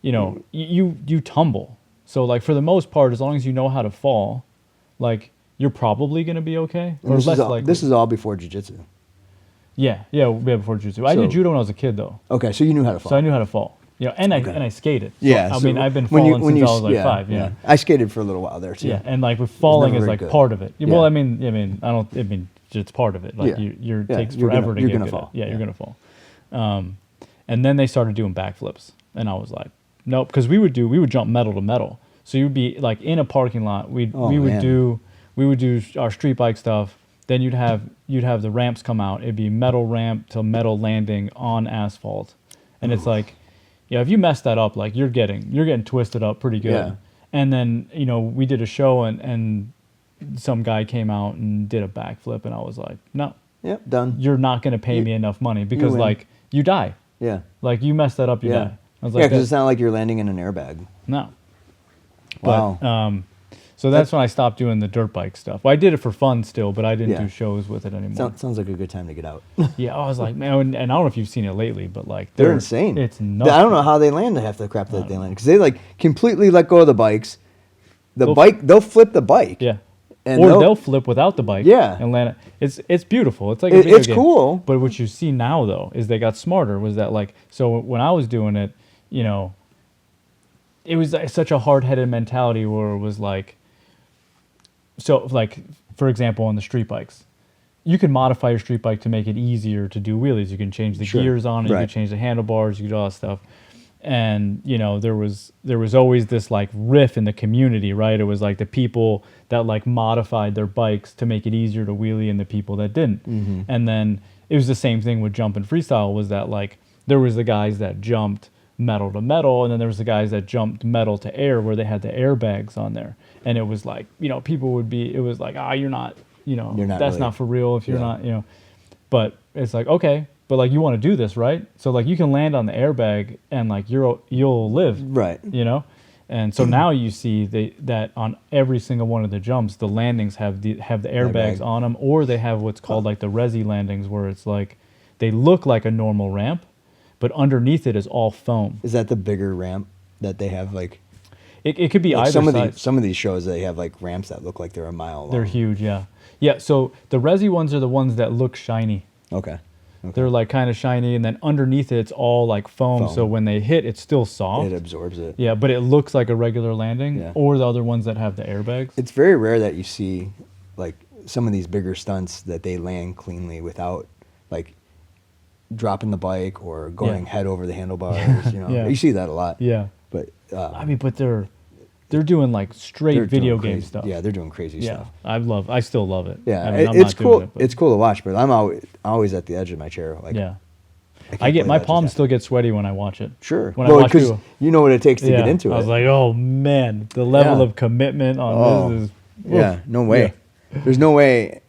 you tumble. So like for the most part, as long as you know how to fall, like you're probably gonna be okay. And Or this less is all, likely. this is all before jiu-jitsu. Yeah, before jiu-jitsu. I did So- judo when I was a kid though, Okay, so you knew how to fall. so I knew how to fall. And Okay. I skated. So, Yeah. I so mean, I've been when falling since I was like yeah, 5. Yeah. I skated for a little while there too. Yeah, and like with falling never is very like good. part of it. Yeah. Well, I mean, it's part of it. Like Yeah. it Yeah, takes you're forever gonna- to you're get gonna good fall. at it. Yeah, Yeah. you're gonna fall. And then they started doing backflips, and I was like, nope, because we would jump metal to metal. So you would be like in a parking lot. We would man. do our street bike stuff. Then you'd have the ramps come out. It'd be metal ramp to metal landing on asphalt, and it's like, if you mess that up, like you're getting twisted up pretty good. Yeah. And then we did a show, and some guy came out and did a backflip, and I was like, no, Yep, done. you're not going to pay me enough money, because win. like you die. Yeah. Like you mess that up, you Yeah. die. I was Yeah, like, because it's not like you're landing in an airbag. no. Wow. But so that's when I stopped doing the dirt bike stuff. Well, I did it for fun still, but I didn't Yeah. do shows with it anymore. Sounds like a good time to get out. Yeah, I was like, man, and I don't know if you've seen it lately, but like They're insane. It's nuts. I don't know how they land half the crap that they land, because they like completely let go of the bikes. They'll flip the bike. Yeah. And Or they'll flip without the bike. Yeah. And land it. It's beautiful. It's like a video It's game. cool. But what you see now though is they got smarter. Was that like, so when I was doing it, it was like such a hard-headed mentality where it was like, so like for example on the street bikes, you can modify your street bike to make it easier to do wheelies. You can change the Sure. gears on it. You Right. can change the handlebars. You can do all that stuff. And there was always this like riff in the community, right? It was like the people that like modified their bikes to make it easier to wheelie, and the people that didn't. Mm-hmm. And then it was the same thing with jump and freestyle, was that like there was the guys that jumped metal to metal, and then there was the guys that jumped metal to air, where they had the airbags on there. And it was like, people would be, it was like, you're not, You're not that's really- not for real if you're Yeah. not, but it's like, okay, but like you want to do this, right? So like you can land on the airbag and like you'll live, Right. And so now you see that on every single one of the jumps, the landings have the airbags Airbag. on them, or they have what's called like the resi landings, where it's like they look like a normal ramp, but underneath it is all foam. Is that the bigger ramp that they have? Like It could be like either some of side. some of these shows, they have like ramps that look like they're a mile long. They're huge, yeah. Yeah, so the resi ones are the ones that look shiny. Okay. They're like kind of shiny, and then underneath it, it's all like foam. So when they hit, it's still soft. It absorbs it. Yeah, but it looks like a regular landing, Yeah. or the other ones that have the airbags. It's very rare that you see like some of these bigger stunts that they land cleanly without like dropping the bike or going head over the handlebars. You know, Yeah. you see that a lot. Yeah. But I mean, but they're doing like straight they're video doing game crazy, stuff. Yeah, they're doing crazy Yeah, stuff. I still love it. Yeah, I mean, I'm it's not doing cool. it, but- It's cool to watch, but I'm always at the edge of my chair. Like, yeah. can't I get play my that just palms yet. still get sweaty when I watch it. Sure. When I Well, watch because you. you know what it takes to Yeah, get into it. I was like, oh man, the level Yeah. of commitment on this is. Yeah, no way. There's no way.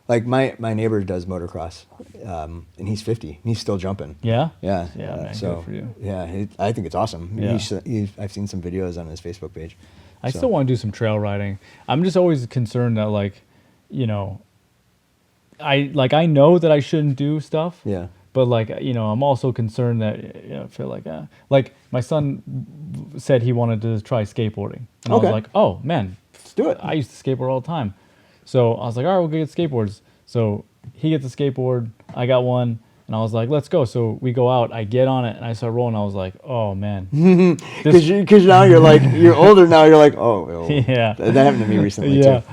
Like my neighbor does motocross, and he's 50. And he's still jumping. Yeah. Yeah. Yeah, man, so good for you. yeah, I think it's awesome. Yeah. I've seen some videos on his Facebook page. I So, still want to do some trail riding. I'm just always concerned that like, you know, I know that I shouldn't do stuff. Yeah. But like, you know, I'm also concerned that, you know, I feel like my son said he wanted to try skateboarding, and I Okay. was like, oh man, Let's do it. I used to skateboard all the time. So I was like, all right, we'll go get skateboards. So he gets a skateboard, I got one, and I was like, let's go. So we go out, I get on it, and I start rolling. I was like, oh man. Because now you're like, you're older now. You're like, oh, Yeah. That happened to me recently Yeah. too.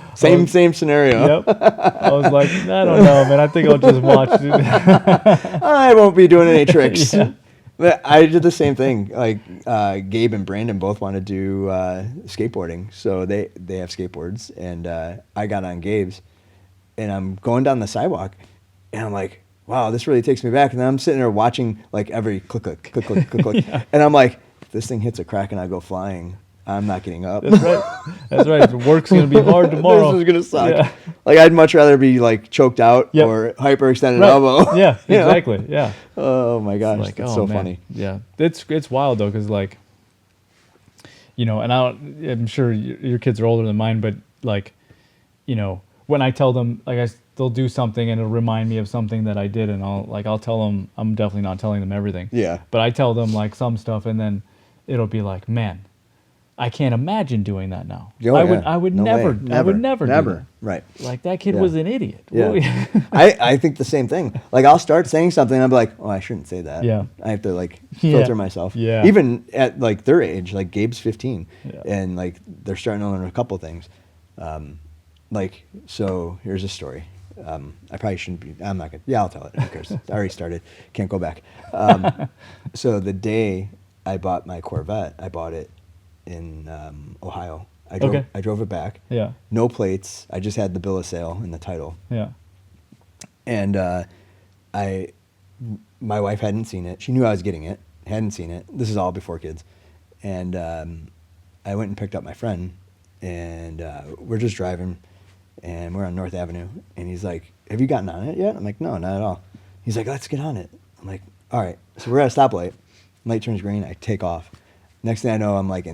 Same scenario. Yep. I was like, I don't know, man. I think I'll just watch it. I won't be doing any tricks. Yeah. But I did the same thing. Like Gabe and Brandon both want to do skateboarding, so they have skateboards, and I got on Gabe's, and I'm going down the sidewalk, and I'm like, wow, this really takes me back. And then I'm sitting there watching like every click, Yeah. and I'm like, if this thing hits a crack and I go flying, I'm not getting up. That's right. That's right. The work's gonna be hard tomorrow. This is gonna suck. Yeah. Like I'd much rather be like choked out Yep. or hyperextended Right. elbow. Yeah. You know? Exactly. Yeah. Oh my gosh, Like, that's oh, so man. funny. Yeah, it's wild though, because like, you know, and I'm sure your kids are older than mine, but like, you know, when I tell them, like, they'll do something and it'll remind me of something that I did, and I'll tell them, I'm definitely not telling them everything. Yeah. But I tell them like some stuff, and then it'll be like, man, I can't imagine doing that now. Oh, I yeah. would No never, way. I would never do that. Right. Like that kid Yeah. was an idiot. Yeah. I think the same thing. Like I'll start saying something and I'll be like, oh, I shouldn't say that. Yeah. I have to like Yeah. filter myself. Yeah. Even at like their age, like Gabe's 15 Yeah. and like they're starting to learn a couple things. Like, so here's a story. I probably shouldn't be, I'm not going to, I'll tell it. Who cares? I already started. Can't go back. So the day I bought my Corvette, I bought it in Ohio. Okay. I drove it back. Yeah. No plates. I just had the bill of sale and the title. Yeah. And my wife hadn't seen it. She knew I was getting it. Hadn't seen it. This is all before kids. And I went and picked up my friend, and we're just driving, and we're on North Avenue. And he's like, "Have you gotten on it yet?" I'm like, "No, not at all." He's like, "Let's get on it." I'm like, "All right." So we're at a stoplight. Light turns green. I take off. Next thing I know, I'm like,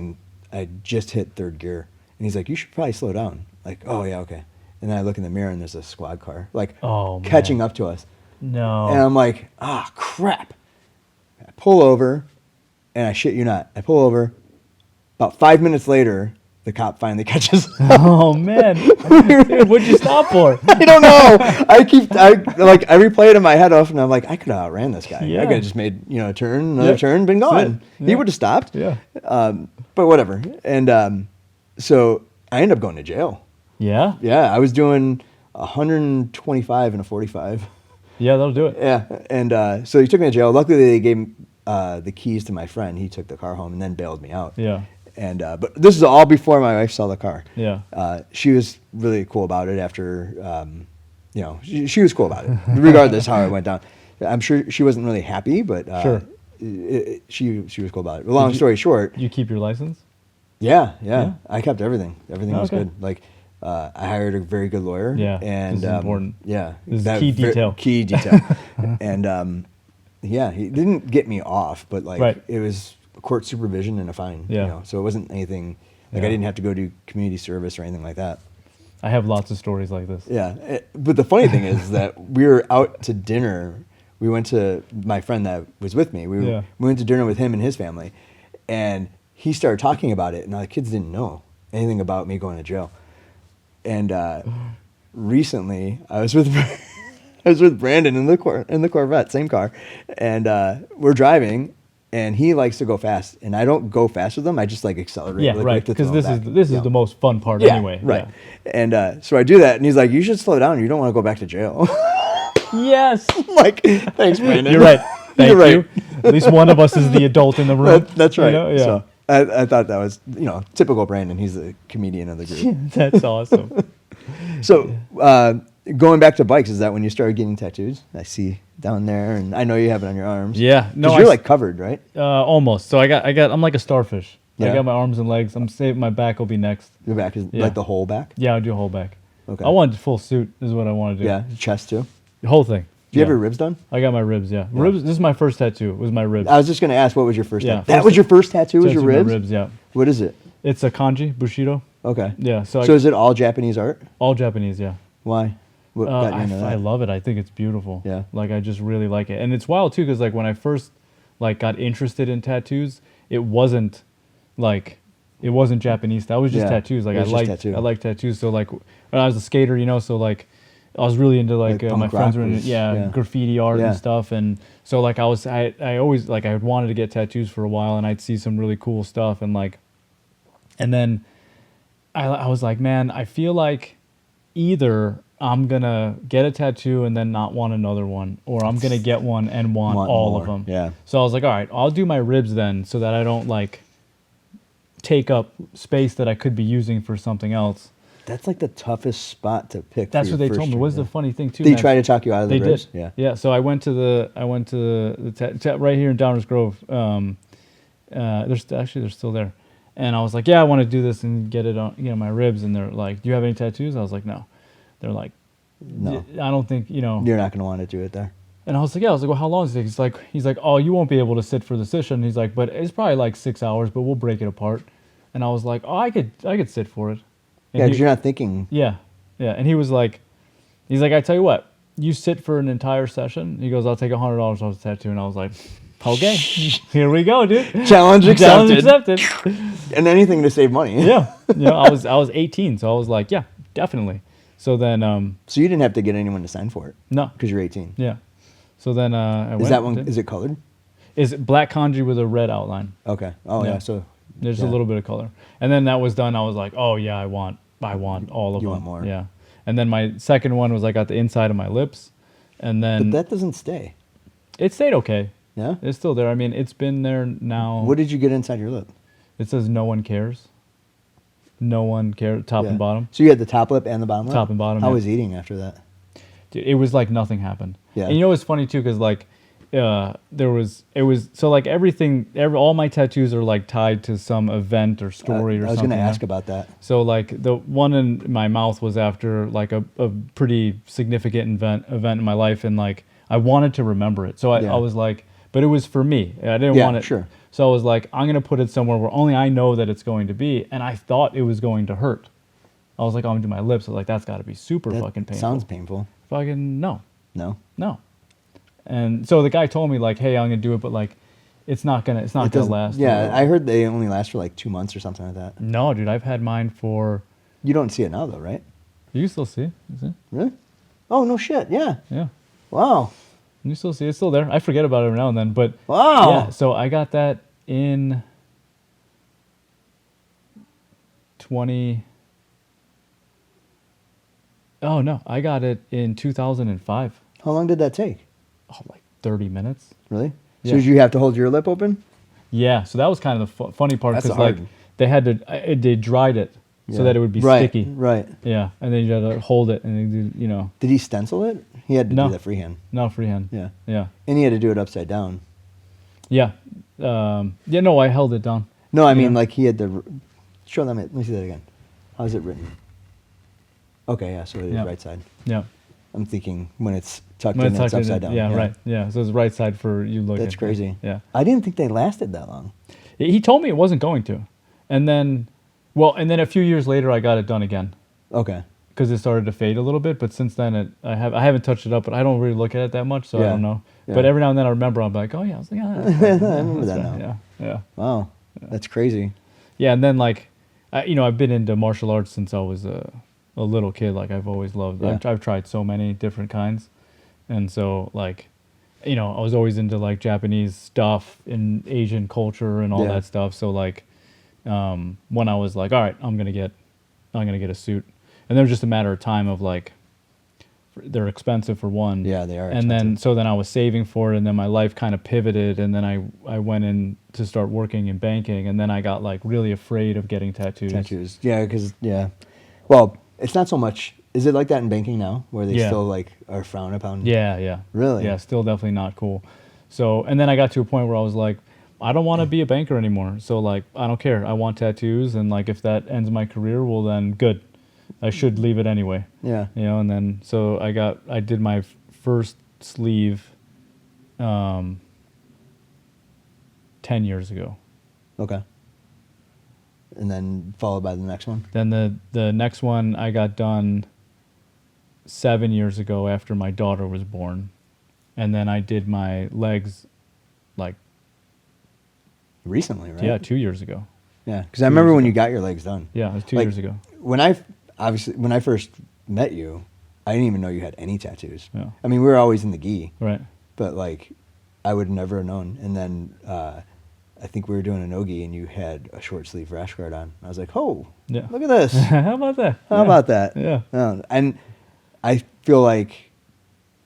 I just hit third gear. And he's like, "You should probably slow down." Like, "Oh yeah, okay." And then I look in the mirror, and there's a squad car, like, Oh, man. catching up to us. No. And I'm like, ah, crap. I pull over, and I shit you not, I pull over. About 5 minutes later, the cop finally catches up. Oh man, dude, what'd you stop for? I don't know. I replay it in my head off, and I'm like, I could have outran this guy. Yeah. I could have just made a turn, another Yep. turn, been That's gone. it. He Yeah. would have stopped. Yeah. But whatever. And so I ended up going to jail. Yeah. Yeah, I was doing 125 and a 45. Yeah, that'll do it. Yeah, and so he took me to jail. Luckily, they gave the keys to my friend. He took the car home and then bailed me out. Yeah. And but this is all before my wife saw the car. Yeah. She was really cool about it. After, she was cool about it, regardless how it went down. I'm sure she wasn't really happy, but Sure. she was cool about it. Long story short, You keep your license? yeah, I kept everything. Everything was Okay. good. Like. I hired a very good lawyer. Yeah, and this is important. Yeah, This is that key detail. Key detail. And yeah, he didn't get me off, but like Right. it was court supervision and a fine. Yeah. So it wasn't anything like Yeah. I didn't have to go do community service or anything like that. I have lots of stories like this. Yeah, but the funny thing is that we were out to dinner. We went to my friend that was with me. We went to dinner with him and his family, and he started talking about it. And the kids didn't know anything about me going to jail. And recently, I was with I was with Brandon in the Corvette, same car, and we're driving, and he likes to go fast, and I don't go fast with him. I just like accelerate. Yeah, really right. quick to Because throw this him is back. this Yeah. is the most fun part Yeah, anyway. right. And so I do that, and he's like, "You should slow down. You don't want to go back to jail." Yeah. Yes. I'm like, thanks, Brandon. You're right. Thank You're you. right. At least one of us is the adult in the room. That's right. You know? Yeah. So I thought that was, typical Brandon. He's the comedian of the group. That's awesome. So going back to bikes, is that when you started getting tattoos? I see down there, and I know you have it on your arms. Yeah. No, Because you're like covered, right? almost. So I'm like a starfish. I Yeah. got my arms and legs. I'm saving my back will be next. Your back is Yeah. like the whole back? Yeah, I'll do a whole back. Okay. I want full suit is what I want to do. Yeah, chest too. The whole thing. Do you have Yeah. your ribs done? I got my ribs, yeah. Ribs. This is my first tattoo. Was my ribs. I was just going to ask, what was your first Yeah, tattoo? That first- was your first tattoo, was your Tattoo my ribs? ribs, yeah. What is it? It's a kanji, Bushido. Okay. Yeah. So, So is it all Japanese art? all Japanese, yeah. Why? What got you into that? I love it. I think it's beautiful. Yeah. Like I just really like it, and it's wild too because like when I first like got interested in tattoos, it wasn't Japanese. That was just Yeah, tattoos. Like it I was just liked tattoo. I liked tattoos. So like when I was a skater, so like I was really into like, Like my punk friends were rock into was- yeah. graffiti art Yeah. and stuff, and so like I always like I wanted to get tattoos for a while, and I'd see some really cool stuff, and then I was like, man, I feel like either I'm gonna get a tattoo and then not want another one, or I'm gonna get one and want all of more. them. Yeah. So I was like, all right, I'll do my ribs then, so that I don't like take up space that I could be using for something else. That's like the toughest spot to pick. That's for what your they told first me. year, Was yeah. the funny thing too? They man. try to talk you out of the They ribs? did. Yeah. So I went to the right here in Downers Grove. They're still there, and I was like, yeah, I want to do this and get it on, my ribs. And they're like, do you have any tattoos? I was like, no. They're like, No. I don't think You're not going to want to do it there. And I was like, yeah. I was like, well, how long is it? He's like, oh, you won't be able to sit for the session. He's like, but it's probably like 6 hours, but we'll break it apart. And I was like, oh, I could sit for it. And Yeah, because you're not thinking. yeah. And he was like, I tell you what, you sit for an entire session. He goes, I'll take $100 off the tattoo. And I was like, okay, here we go, dude. Challenge accepted. Challenge accepted. And anything to save money. Yeah. I was 18, so I was like, yeah, definitely. So then, So you didn't have to get anyone to sign for it no. because you're 18. Yeah. So then I went. Is that one? did- Is it colored? Is black kanji with a red outline. Okay. Oh yeah. Yeah. So There's yeah. a little bit of color. And then that was done. I was like, oh yeah, I want all of You them. want more. Yeah. And then my second one was I got the inside of my lips, and then But that doesn't stay. it stayed okay. Yeah. It's still there. I mean, it's been there now. What did you get inside your lip? It says no one cares. No one cares. Top Yeah. and bottom. So you had the top lip and the bottom lip. Top and bottom, How yeah. was eating after that? Dude, it was like nothing happened. Yeah. And it's funny too, because like all my tattoos are like tied to some event or story or I was something. going to yeah. ask about that. So like the one in my mouth was after like a pretty significant event in my life, and like I wanted to remember it. So Yeah. I was like, but it was for me. I didn't Yeah, want it. sure. So I was like, I'm gonna put it somewhere where only I know that it's going to be, and I thought it was going to hurt. I was like, I'm gonna do my lips. I was like, that's got to be super That fucking painful. sounds painful. Fucking no. No. And so the guy told me like, hey, I'm gonna do it, but like, it's not gonna doesn't- last. Yeah, I heard they only last for like 2 months or something like that. No, dude, I've had mine for. You don't see it now though, right? You still see it? You see? Really? Oh no shit! Yeah. Yeah. Wow. You still see it. It's still there. I forget about it every now and then, but Wow. yeah. So I got that in 20. Oh no, I got it in 2005. How long did that take? Oh, like 30 minutes. Really? Yeah. So did you have to hold your lip open? Yeah. So that was kind of the funny part That's because like hard. they had to they dried it so Yeah. that it would be right, sticky. Right. Yeah, and then you had to hold it, and then Did he stencil it? He had to No. do that freehand. no freehand. Yeah. Yeah. And he had to do it upside down. Yeah. No, I held it down. No, I mean Yeah. like he had to show them it. Let me see that again. How's it written? Okay, yeah, so it is Yeah. right side. Yeah. I'm thinking when it's tucked When in, it's it's tucked upside in, down. yeah, right. Yeah, so it's right side for you looking. That's crazy. Yeah. I didn't think they lasted that long. He told me it wasn't going to. And then a few years later I got it done again Okay. because it started to fade a little bit, but since then I haven't touched it up, but I don't really look at it that much, so I Yeah. don't know. Yeah. But every now and then I remember, I'm like, oh yeah, I was like, ah, that's I fine. remember That's that fine. now. Yeah. Wow. That's crazy. Yeah, and then like I've been into martial arts since I was a little kid. Like I've always loved. Yeah. I've tried so many different kinds, And so like, you know, I was always into like Japanese stuff and Asian culture and all Yeah. that stuff. So like, when I was like, all right, I'm gonna get a suit, and there was just a matter of time of like, they're expensive for one. Yeah, they are And then expensive. I was saving for it, and then my life kind of pivoted, and then I went in to start working in banking, and then I got like really afraid of getting tattoos. Tattoos. Yeah, because well, it's not so much. Is it like that in banking now, where they Yeah. still like are frowned upon? Yeah, yeah. Really? Yeah, still definitely not cool. So, and then I got to a point where I was like, I don't want to be a banker anymore. So like, I don't care. I want tattoos, and like if that ends my career, well then good. I should leave it anyway. Yeah. You know, and then so I did my first sleeve 10 years ago. Okay. And then followed by the next one. Then the next one I got done 7 years ago after my daughter was born. And then I did my legs like, Recently, right? yeah, 2 years ago. Yeah, because I remember when you got your legs done. Yeah, it was 2 Like, years ago. When I first met you, I didn't even know you had any tattoos. Yeah. I mean, we were always in the gi, Right. but like, I would never have known. And then I think we were doing a no-gi, and you had a short sleeve rash guard on. I was like, oh, Yeah. look at this. How about that? How about that? Yeah. And I feel like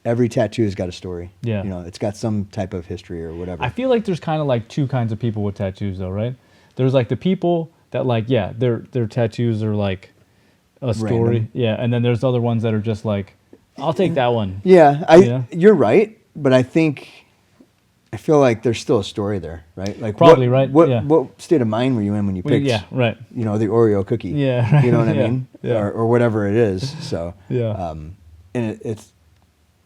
every tattoo has got a story. Yeah. You know, it's got some type of history or whatever. I feel like there's kind of like two kinds of people with tattoos though, right? There's like the people that like, yeah, their tattoos are like a story. Random. Yeah. And then there's other ones that are just like, I'll take that one. Yeah, Yeah. You're right, but I feel like there's still a story there, right? Like Probably, right? Yeah. What state of mind were you in when you Well, picked? yeah, right. You know, the Oreo cookie. Yeah, right. You know what I Yeah, mean? yeah. Or whatever it is. So Yeah. and it's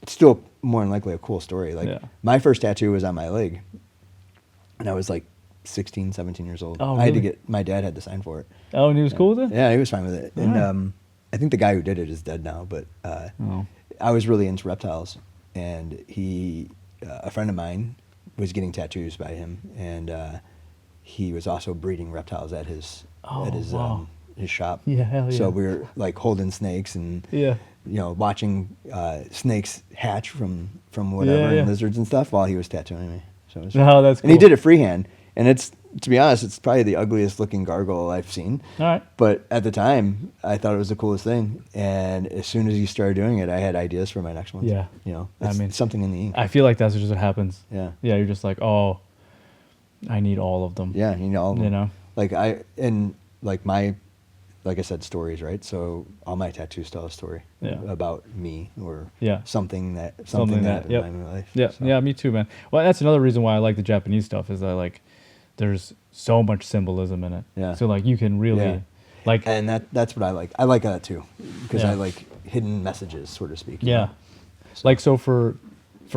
still more than likely a cool story. Like Yeah. my first tattoo was on my leg, and I was like 16, 17 years old. Oh, I had to really? get my dad had to sign for it. Oh, and he was cool with it? Yeah, he was fine with it. And Alright. I think the guy who did it is dead now, but Oh. I was really into reptiles, and he, a friend of mine, was getting tattoos by him, and he was also breeding reptiles at his Oh, wow. his shop. Yeah, hell So yeah. we were like holding snakes and Yeah. you know watching snakes hatch from whatever Yeah, yeah. and lizards and stuff while he was tattooing me. So it was Oh, that's and he cool. did it freehand, and it's, to be honest, it's probably the ugliest looking gargoyle I've seen. All right. But at the time, I thought it was the coolest thing. And as soon as you started doing it, I had ideas for my next one. Yeah. You know, I it's mean, something in the ink. I feel like that's just what happens. Yeah. Yeah, you're just like, oh, I need all of them. Yeah. You know, You know? like like I said, stories, right? So all my tattoos tell a story Yeah. about me or Yeah. something that Yep. happened in my life. Yeah, So, yeah, me too, man. Well, that's another reason why I like the Japanese stuff is that like there's so much symbolism in it. Yeah. So like you can really Yeah. like And that's what I like. I like that too, because Yeah. I like hidden messages, so to speak. yeah. Like so for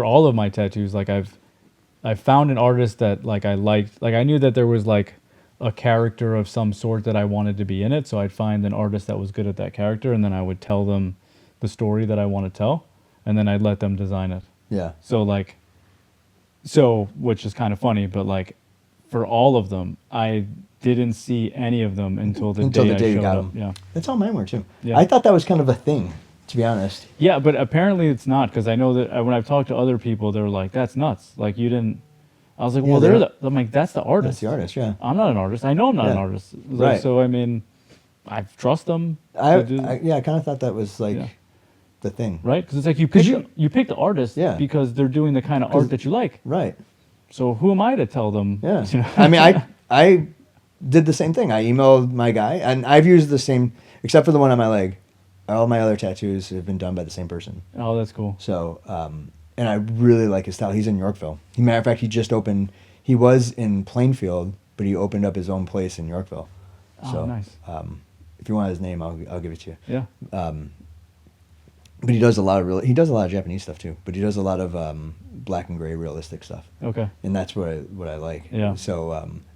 all of my tattoos, like I found an artist that like I liked. Like I knew that there was like a character of some sort that I wanted to be in it, so I'd find an artist that was good at that character, and then I would tell them the story that I want to tell, and then I'd let them design it. Yeah. So like, which is kind of funny, but like, for all of them, I didn't see any of them until the day you I showed got up. them. Yeah, That's how mine were too. Yeah. I thought that was kind of a thing, to be honest. yeah, but apparently it's not, because I know that when I've talked to other people, they're like, "That's nuts! Like you didn't." I was like, Yeah, "Well, they're- I'm like, that's the artist. That's the artist, yeah. I'm not an artist. I know I'm not an Yeah. artist. Right. So I mean, I trust them. I to do- kind of thought that was like Yeah. the thing. right? Because it's like you 'Cause pick the artist Yeah. because they're doing the kind of 'Cause- art that you like. Right. So who am I to tell them? Yeah. you know? I mean, I did the same thing. I emailed my guy, and I've used the same, except for the one on my leg. All my other tattoos have been done by the same person. Oh, that's cool. So, and I really like his style. He's in Yorkville. Matter of fact, he just opened. He was in Plainfield, but he opened up his own place in Yorkville. Oh, So, nice. if you want his name, I'll give it to you. Yeah. But he does a lot of Japanese stuff too. But he does a lot of black and gray realistic stuff, Okay. and that's what I like. Yeah. So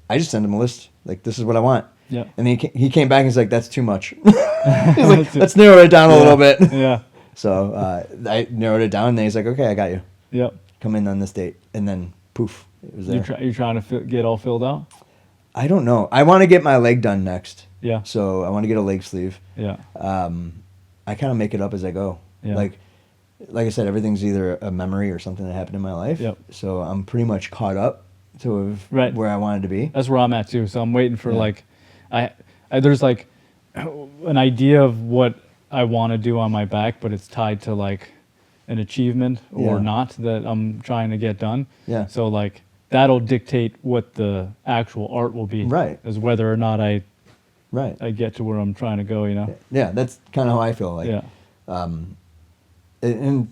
I just sent him a list. Like, this is what I want. Yeah. And he came back and he's like, that's too much. He's like, let's narrow it down a little bit. Yeah. So I narrowed it down, and then he's like, okay, I got you. Yep. Come in on this date, and then poof, it was there. You're trying to get all filled out? I don't know. I want to get my leg done next. Yeah. So I want to get a leg sleeve. Yeah. I kind of make it up as I go. Yeah. Like, like I said, everything's either a memory or something that happened in my life. Yep. So I'm pretty much caught up to Right. where I wanted to be. That's where I'm at too. So I'm waiting for Yeah. like, I there's like an idea of what I want to do on my back, but it's tied to like an achievement or Yeah. not that I'm trying to get done. Yeah. So like that'll dictate what the actual art will be. Right. Is whether or not I Right. get to where I'm trying to go. You know. Yeah, that's kind of how I feel. Like, Yeah. and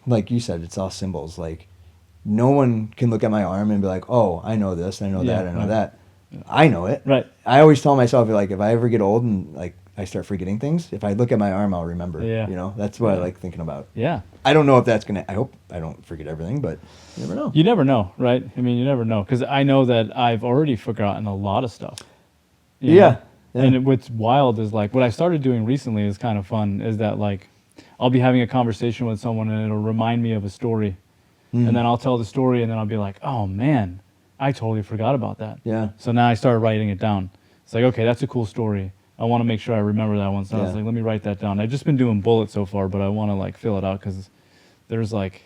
like you said, it's all symbols. Like, no one can look at my arm and be like, "Oh, I know this, I know Yeah, that, I know right. that." I know it. Right. I always tell myself, like, if I ever get old and like I start forgetting things, if I look at my arm, I'll remember. Yeah. You know, that's what I Yeah. like thinking about. Yeah. I don't know if that's gonna. I hope I don't forget everything, but you never know. You never know, right? I mean, you never know because I know that I've already forgotten a lot of stuff. You know? Yeah. Yeah. And what's wild is like what I started doing recently is kind of fun. Is that like I'll be having a conversation with someone and it'll remind me of a story, Mm. and then I'll tell the story and then I'll be like, oh man, I totally forgot about that. Yeah. So now I started writing it down. It's like, okay, that's a cool story. I want to make sure I remember that one. So I was Yeah. like, let me write that down. I've just been doing bullets so far, but I want to like fill it out because there's like.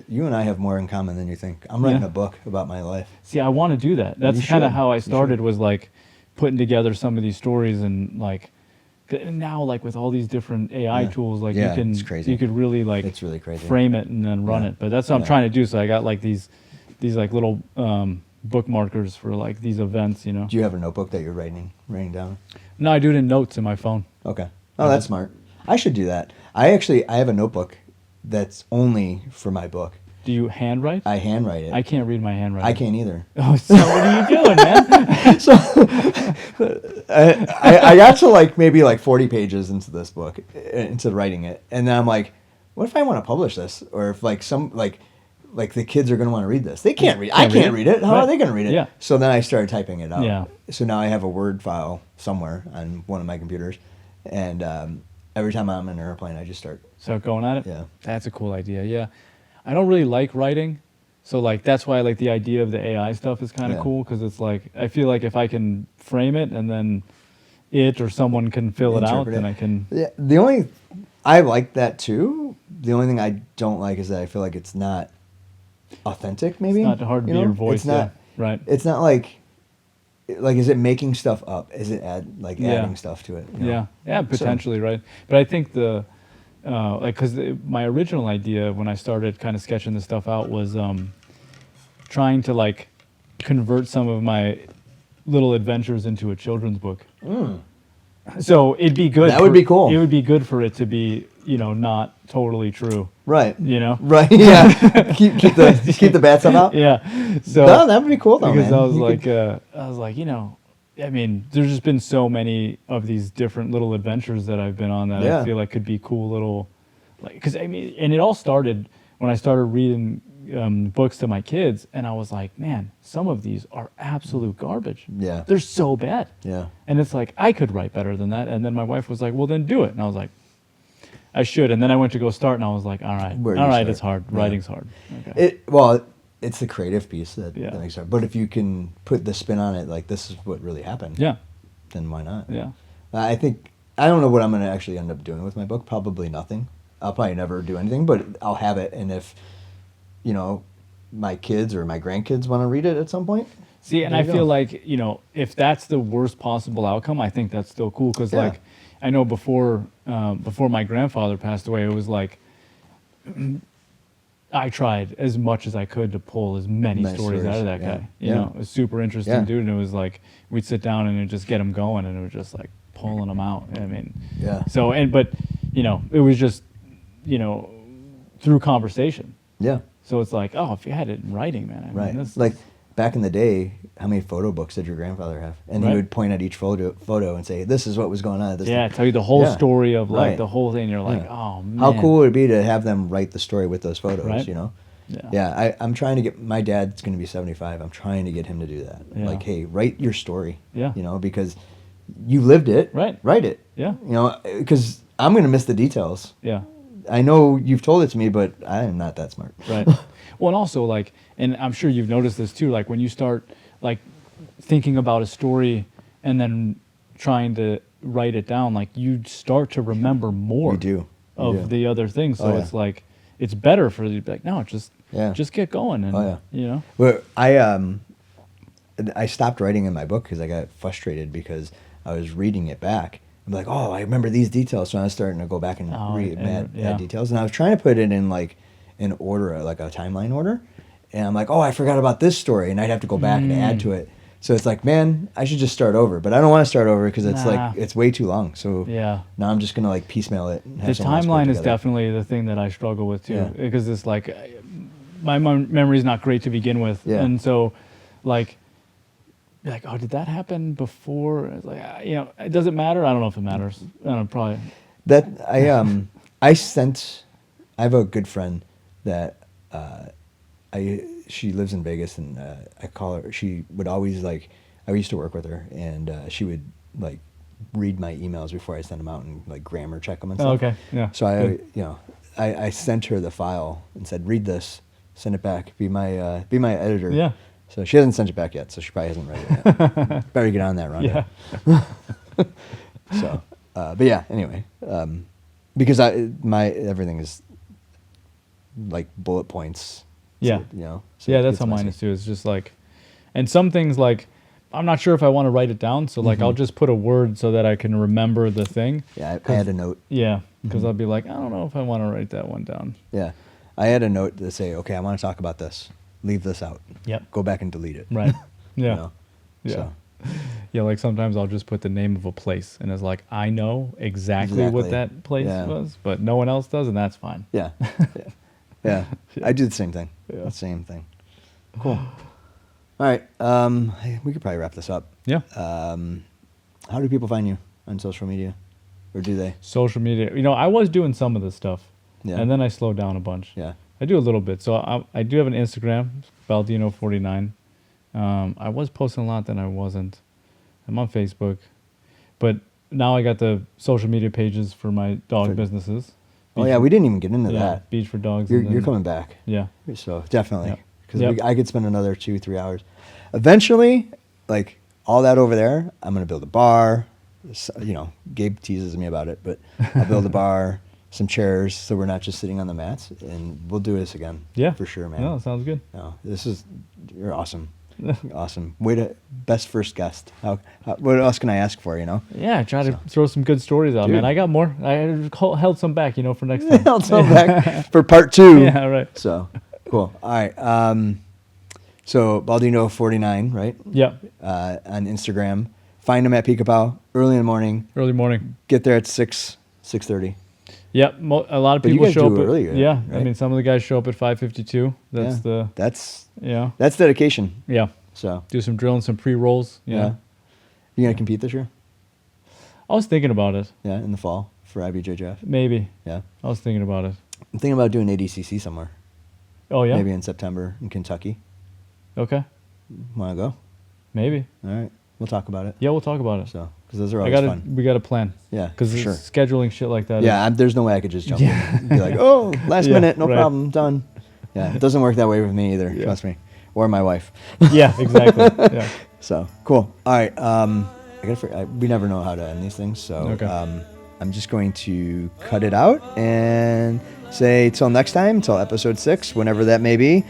You and I have more in common than you think. I'm writing Yeah. a book about my life. See, I want to do that. That's You kind of should. how I You started. should. Was like putting together some of these stories and like now like with all these different AI Yeah. tools, like Yeah, you can it's crazy. you could really like It's really crazy. frame it and then run Yeah. it. But that's what I'm Yeah. trying to do. So I got like these like little bookmarkers for like these events. You know. Do you have a notebook that you're writing down? No, I do it in notes in my phone. Okay. Oh, that's smart. I should do that. I have a notebook that's only for my book. Do you handwrite? I handwrite it. I can't read my handwriting. I can't either. Oh, so what are you doing, man? So I got to like maybe like 40 pages into this book, into writing it, and then I'm like, what if I want to publish this, or if like some like the kids are going to want to read this? They can't read. I can't read it. How are Right. they going to read it? Yeah. So then I started typing it out. Yeah. So now I have a Word file somewhere on one of my computers, and every time I'm in an airplane, I just start. Start going at it? Yeah. That's a cool idea. Yeah. I don't really like writing. So like that's why like the idea of the AI stuff is kind of Yeah. cool because it's like I feel like if I can frame it and then it or someone can fill it out, Interpret then it. I can. Yeah, I like that too. The only thing I don't like is that I feel like it's not authentic. Maybe It's not hard to you be know? your voice. It's not. Yeah. Right. It's not like is it making stuff up? Is it Yeah. adding stuff to it? you know? Yeah. Yeah. So- Potentially, right. But I think because my original idea when I started kind of sketching this stuff out was trying to like convert some of my little adventures into a children's book. So it'd be good. That would be cool. It would be good for it to be, not totally true. Right. You know? Right. Yeah. keep the bad stuff out. Yeah. So No, that would be cool though, because man. I was You like, could- I mean, there's just been so many of these different little adventures that I've been on that Yeah. I feel like could be cool little, because I mean, and it all started when I started reading books to my kids, and I was like, man, some of these are absolute garbage. Yeah. They're so bad. Yeah. And it's like, I could write better than that. And then my wife was like, well, then do it. And I was like, I should. And then I went to go start, and I was like, all right, Where do you start? it's hard. Yeah. Writing's hard. Okay. It's the creative piece that Yeah. makes it. But if you can put the spin on it, like this is what really happened. Yeah. Then why not? Yeah. I think I don't know what I'm going to actually end up doing with my book. Probably nothing. I'll probably never do anything, but I'll have it. And if my kids or my grandkids want to read it at some point. See, and there I you feel go. like, if that's the worst possible outcome, I think that's still cool. Because, Yeah. like, I know before my grandfather passed away, it was like, I tried as much as I could to pull as many Nice stories out of that stories, guy. yeah. You Yeah. know, a super interesting Yeah. dude. And it was like, we'd sit down and it'd just get him going, and it was just like pulling him out. I mean, Yeah. so, but, it was just, through conversation. Yeah. So it's like, oh, if you had it in writing, man. I mean, Right. this, Like back in the day, how many photo books did your grandfather have? And Right. he would point at each photo and say, "This is what was going on at this." yeah, time." tell you the whole Yeah. story of like Right. the whole thing. You're like, Yeah. oh man, How cool would it be to have them write the story with those photos? Right. Yeah. Yeah. I'm trying to get my dad's going to be 75. I'm trying to get him to do that. Yeah. Like, hey, write your story. Yeah. Because you lived it. Right. Write it. Yeah. Because I'm going to miss the details. Yeah. I know you've told it to me, but I am not that smart. Right. Well, and also like, and I'm sure you've noticed this too. Like when you start like thinking about a story and then trying to write it down, like you start to remember more. You do. of do. the other things. So Oh, yeah. it's like it's better for you to be like, no, just Yeah. just get going, and Oh, yeah. you know. Well, I stopped writing in my book because I got frustrated because I was reading it back. I'm like, oh, I remember these details, so I was starting to go back and add details, and I was trying to put it in like an order, like a timeline order, and I'm like, oh, I forgot about this story, and I'd have to go back and add to it. So it's like, man, I should just start over, but I don't want to start over because it's Nah. like it's way too long. So Yeah. now I'm just gonna like piecemeal it. And have The someone else put it timeline is together. definitely the thing that I struggle with too, Yeah. because it's like my memory is not great to begin with, Yeah. and so like oh, did that happen before? It's like you know, it doesn't matter. I don't know if it matters. I don't know, probably. That I have a good friend that she lives in Vegas, and I call her. She would always like. I used to work with her, and she would like read my emails before I send them out and like grammar check them and stuff. Oh, okay, yeah. So good. I sent her the file and said, read this, send it back, be my editor. Yeah. So she hasn't sent it back yet, so she probably hasn't read it yet. Better get on that, Rhonda. Yeah. So, but yeah. Anyway, because everything is like bullet points. Yeah. So, so Yeah, it that's gets how mine messy. is too. It's just like, and some things like, I'm not sure if I want to write it down. So like, I'll just put a word so that I can remember the thing. Yeah, I had a note. Yeah. Because I'll be like, I don't know if I want to write that one down. Yeah, I had a note to say, okay, I want to talk about this. Leave this out. Yep. Go back and delete it. Right. Yeah. You know? Yeah. So, Yeah. Like sometimes I'll just put the name of a place and it's like, I know exactly what Exactly. that place Yeah. was, but no one else does. And that's fine. yeah. Yeah. I do the same thing. Yeah. The same thing. Cool. All right. We could probably wrap this up. Yeah. How do people find you on social media? Or do they? Social media. You know, I was doing some of this stuff. Yeah. And then I slowed down a bunch. Yeah. I do a little bit. So I do have an Instagram, Baldino49. I was posting a lot, then I wasn't. I'm on Facebook. But now I got the social media pages for my dog businesses. Oh, yeah. We didn't even get into Yeah, that. Beach for Dogs. You're, and then- you're coming back. Yeah. So definitely. Yep. Because Yep. I could spend another 2-3 hours. Eventually, like all that over there, I'm going to build a bar. You know, Gabe teases me about it, but I'll build a bar, some chairs, so we're not just sitting on the mats, and we'll do this again. Yeah. For sure, man. No, sounds good. No, you're awesome. Awesome. Best first guest. What else can I ask for, you know? Yeah, try to throw some good stories out, Dude. man. I got more. I held some back, for next time. I'll come back for part 2. Yeah, right. So, cool. All right. So, Baldino49, right? Yeah. On Instagram. Find him at PicaPau early in the morning. Early morning. Get there at 6:30. Yep. A lot of But you people guys show do up. early, Yeah. right? I mean, some of the guys show up at 5:52. That's Yeah. the. That's dedication. Yeah. So, Do some drilling, some pre-rolls. yeah. You gonna compete this year? I was thinking about it. Yeah, in the fall for IBJJF. Maybe. Yeah. I was thinking about it. I'm thinking about doing ADCC somewhere. Oh, yeah? Maybe in September in Kentucky. Okay. Want to go? Maybe. All right. We'll talk about it. Yeah, we'll talk about it. So, because those are always fun. We got a plan. Yeah, Because for sure. scheduling shit like that. Yeah, there's no way I could just jump in and be like, oh, last Yeah, minute, no right. problem, done. Yeah, it doesn't work that way with me either, Yeah. trust me. Or my wife. Yeah, exactly. Yeah. So, cool. All right. We never know how to end these things, so Okay. I'm just going to cut it out and say till next time, till episode 6, whenever that may be.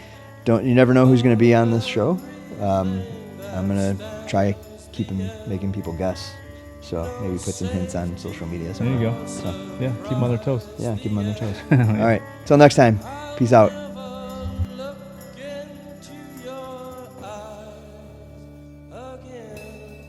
You never know who's going to be on this show. I'm going to try making people guess. So maybe put some hints on social media. There you go. So, Yeah, keep them on their toes. yeah, keep them on their toes. All right. Till next time. Peace out.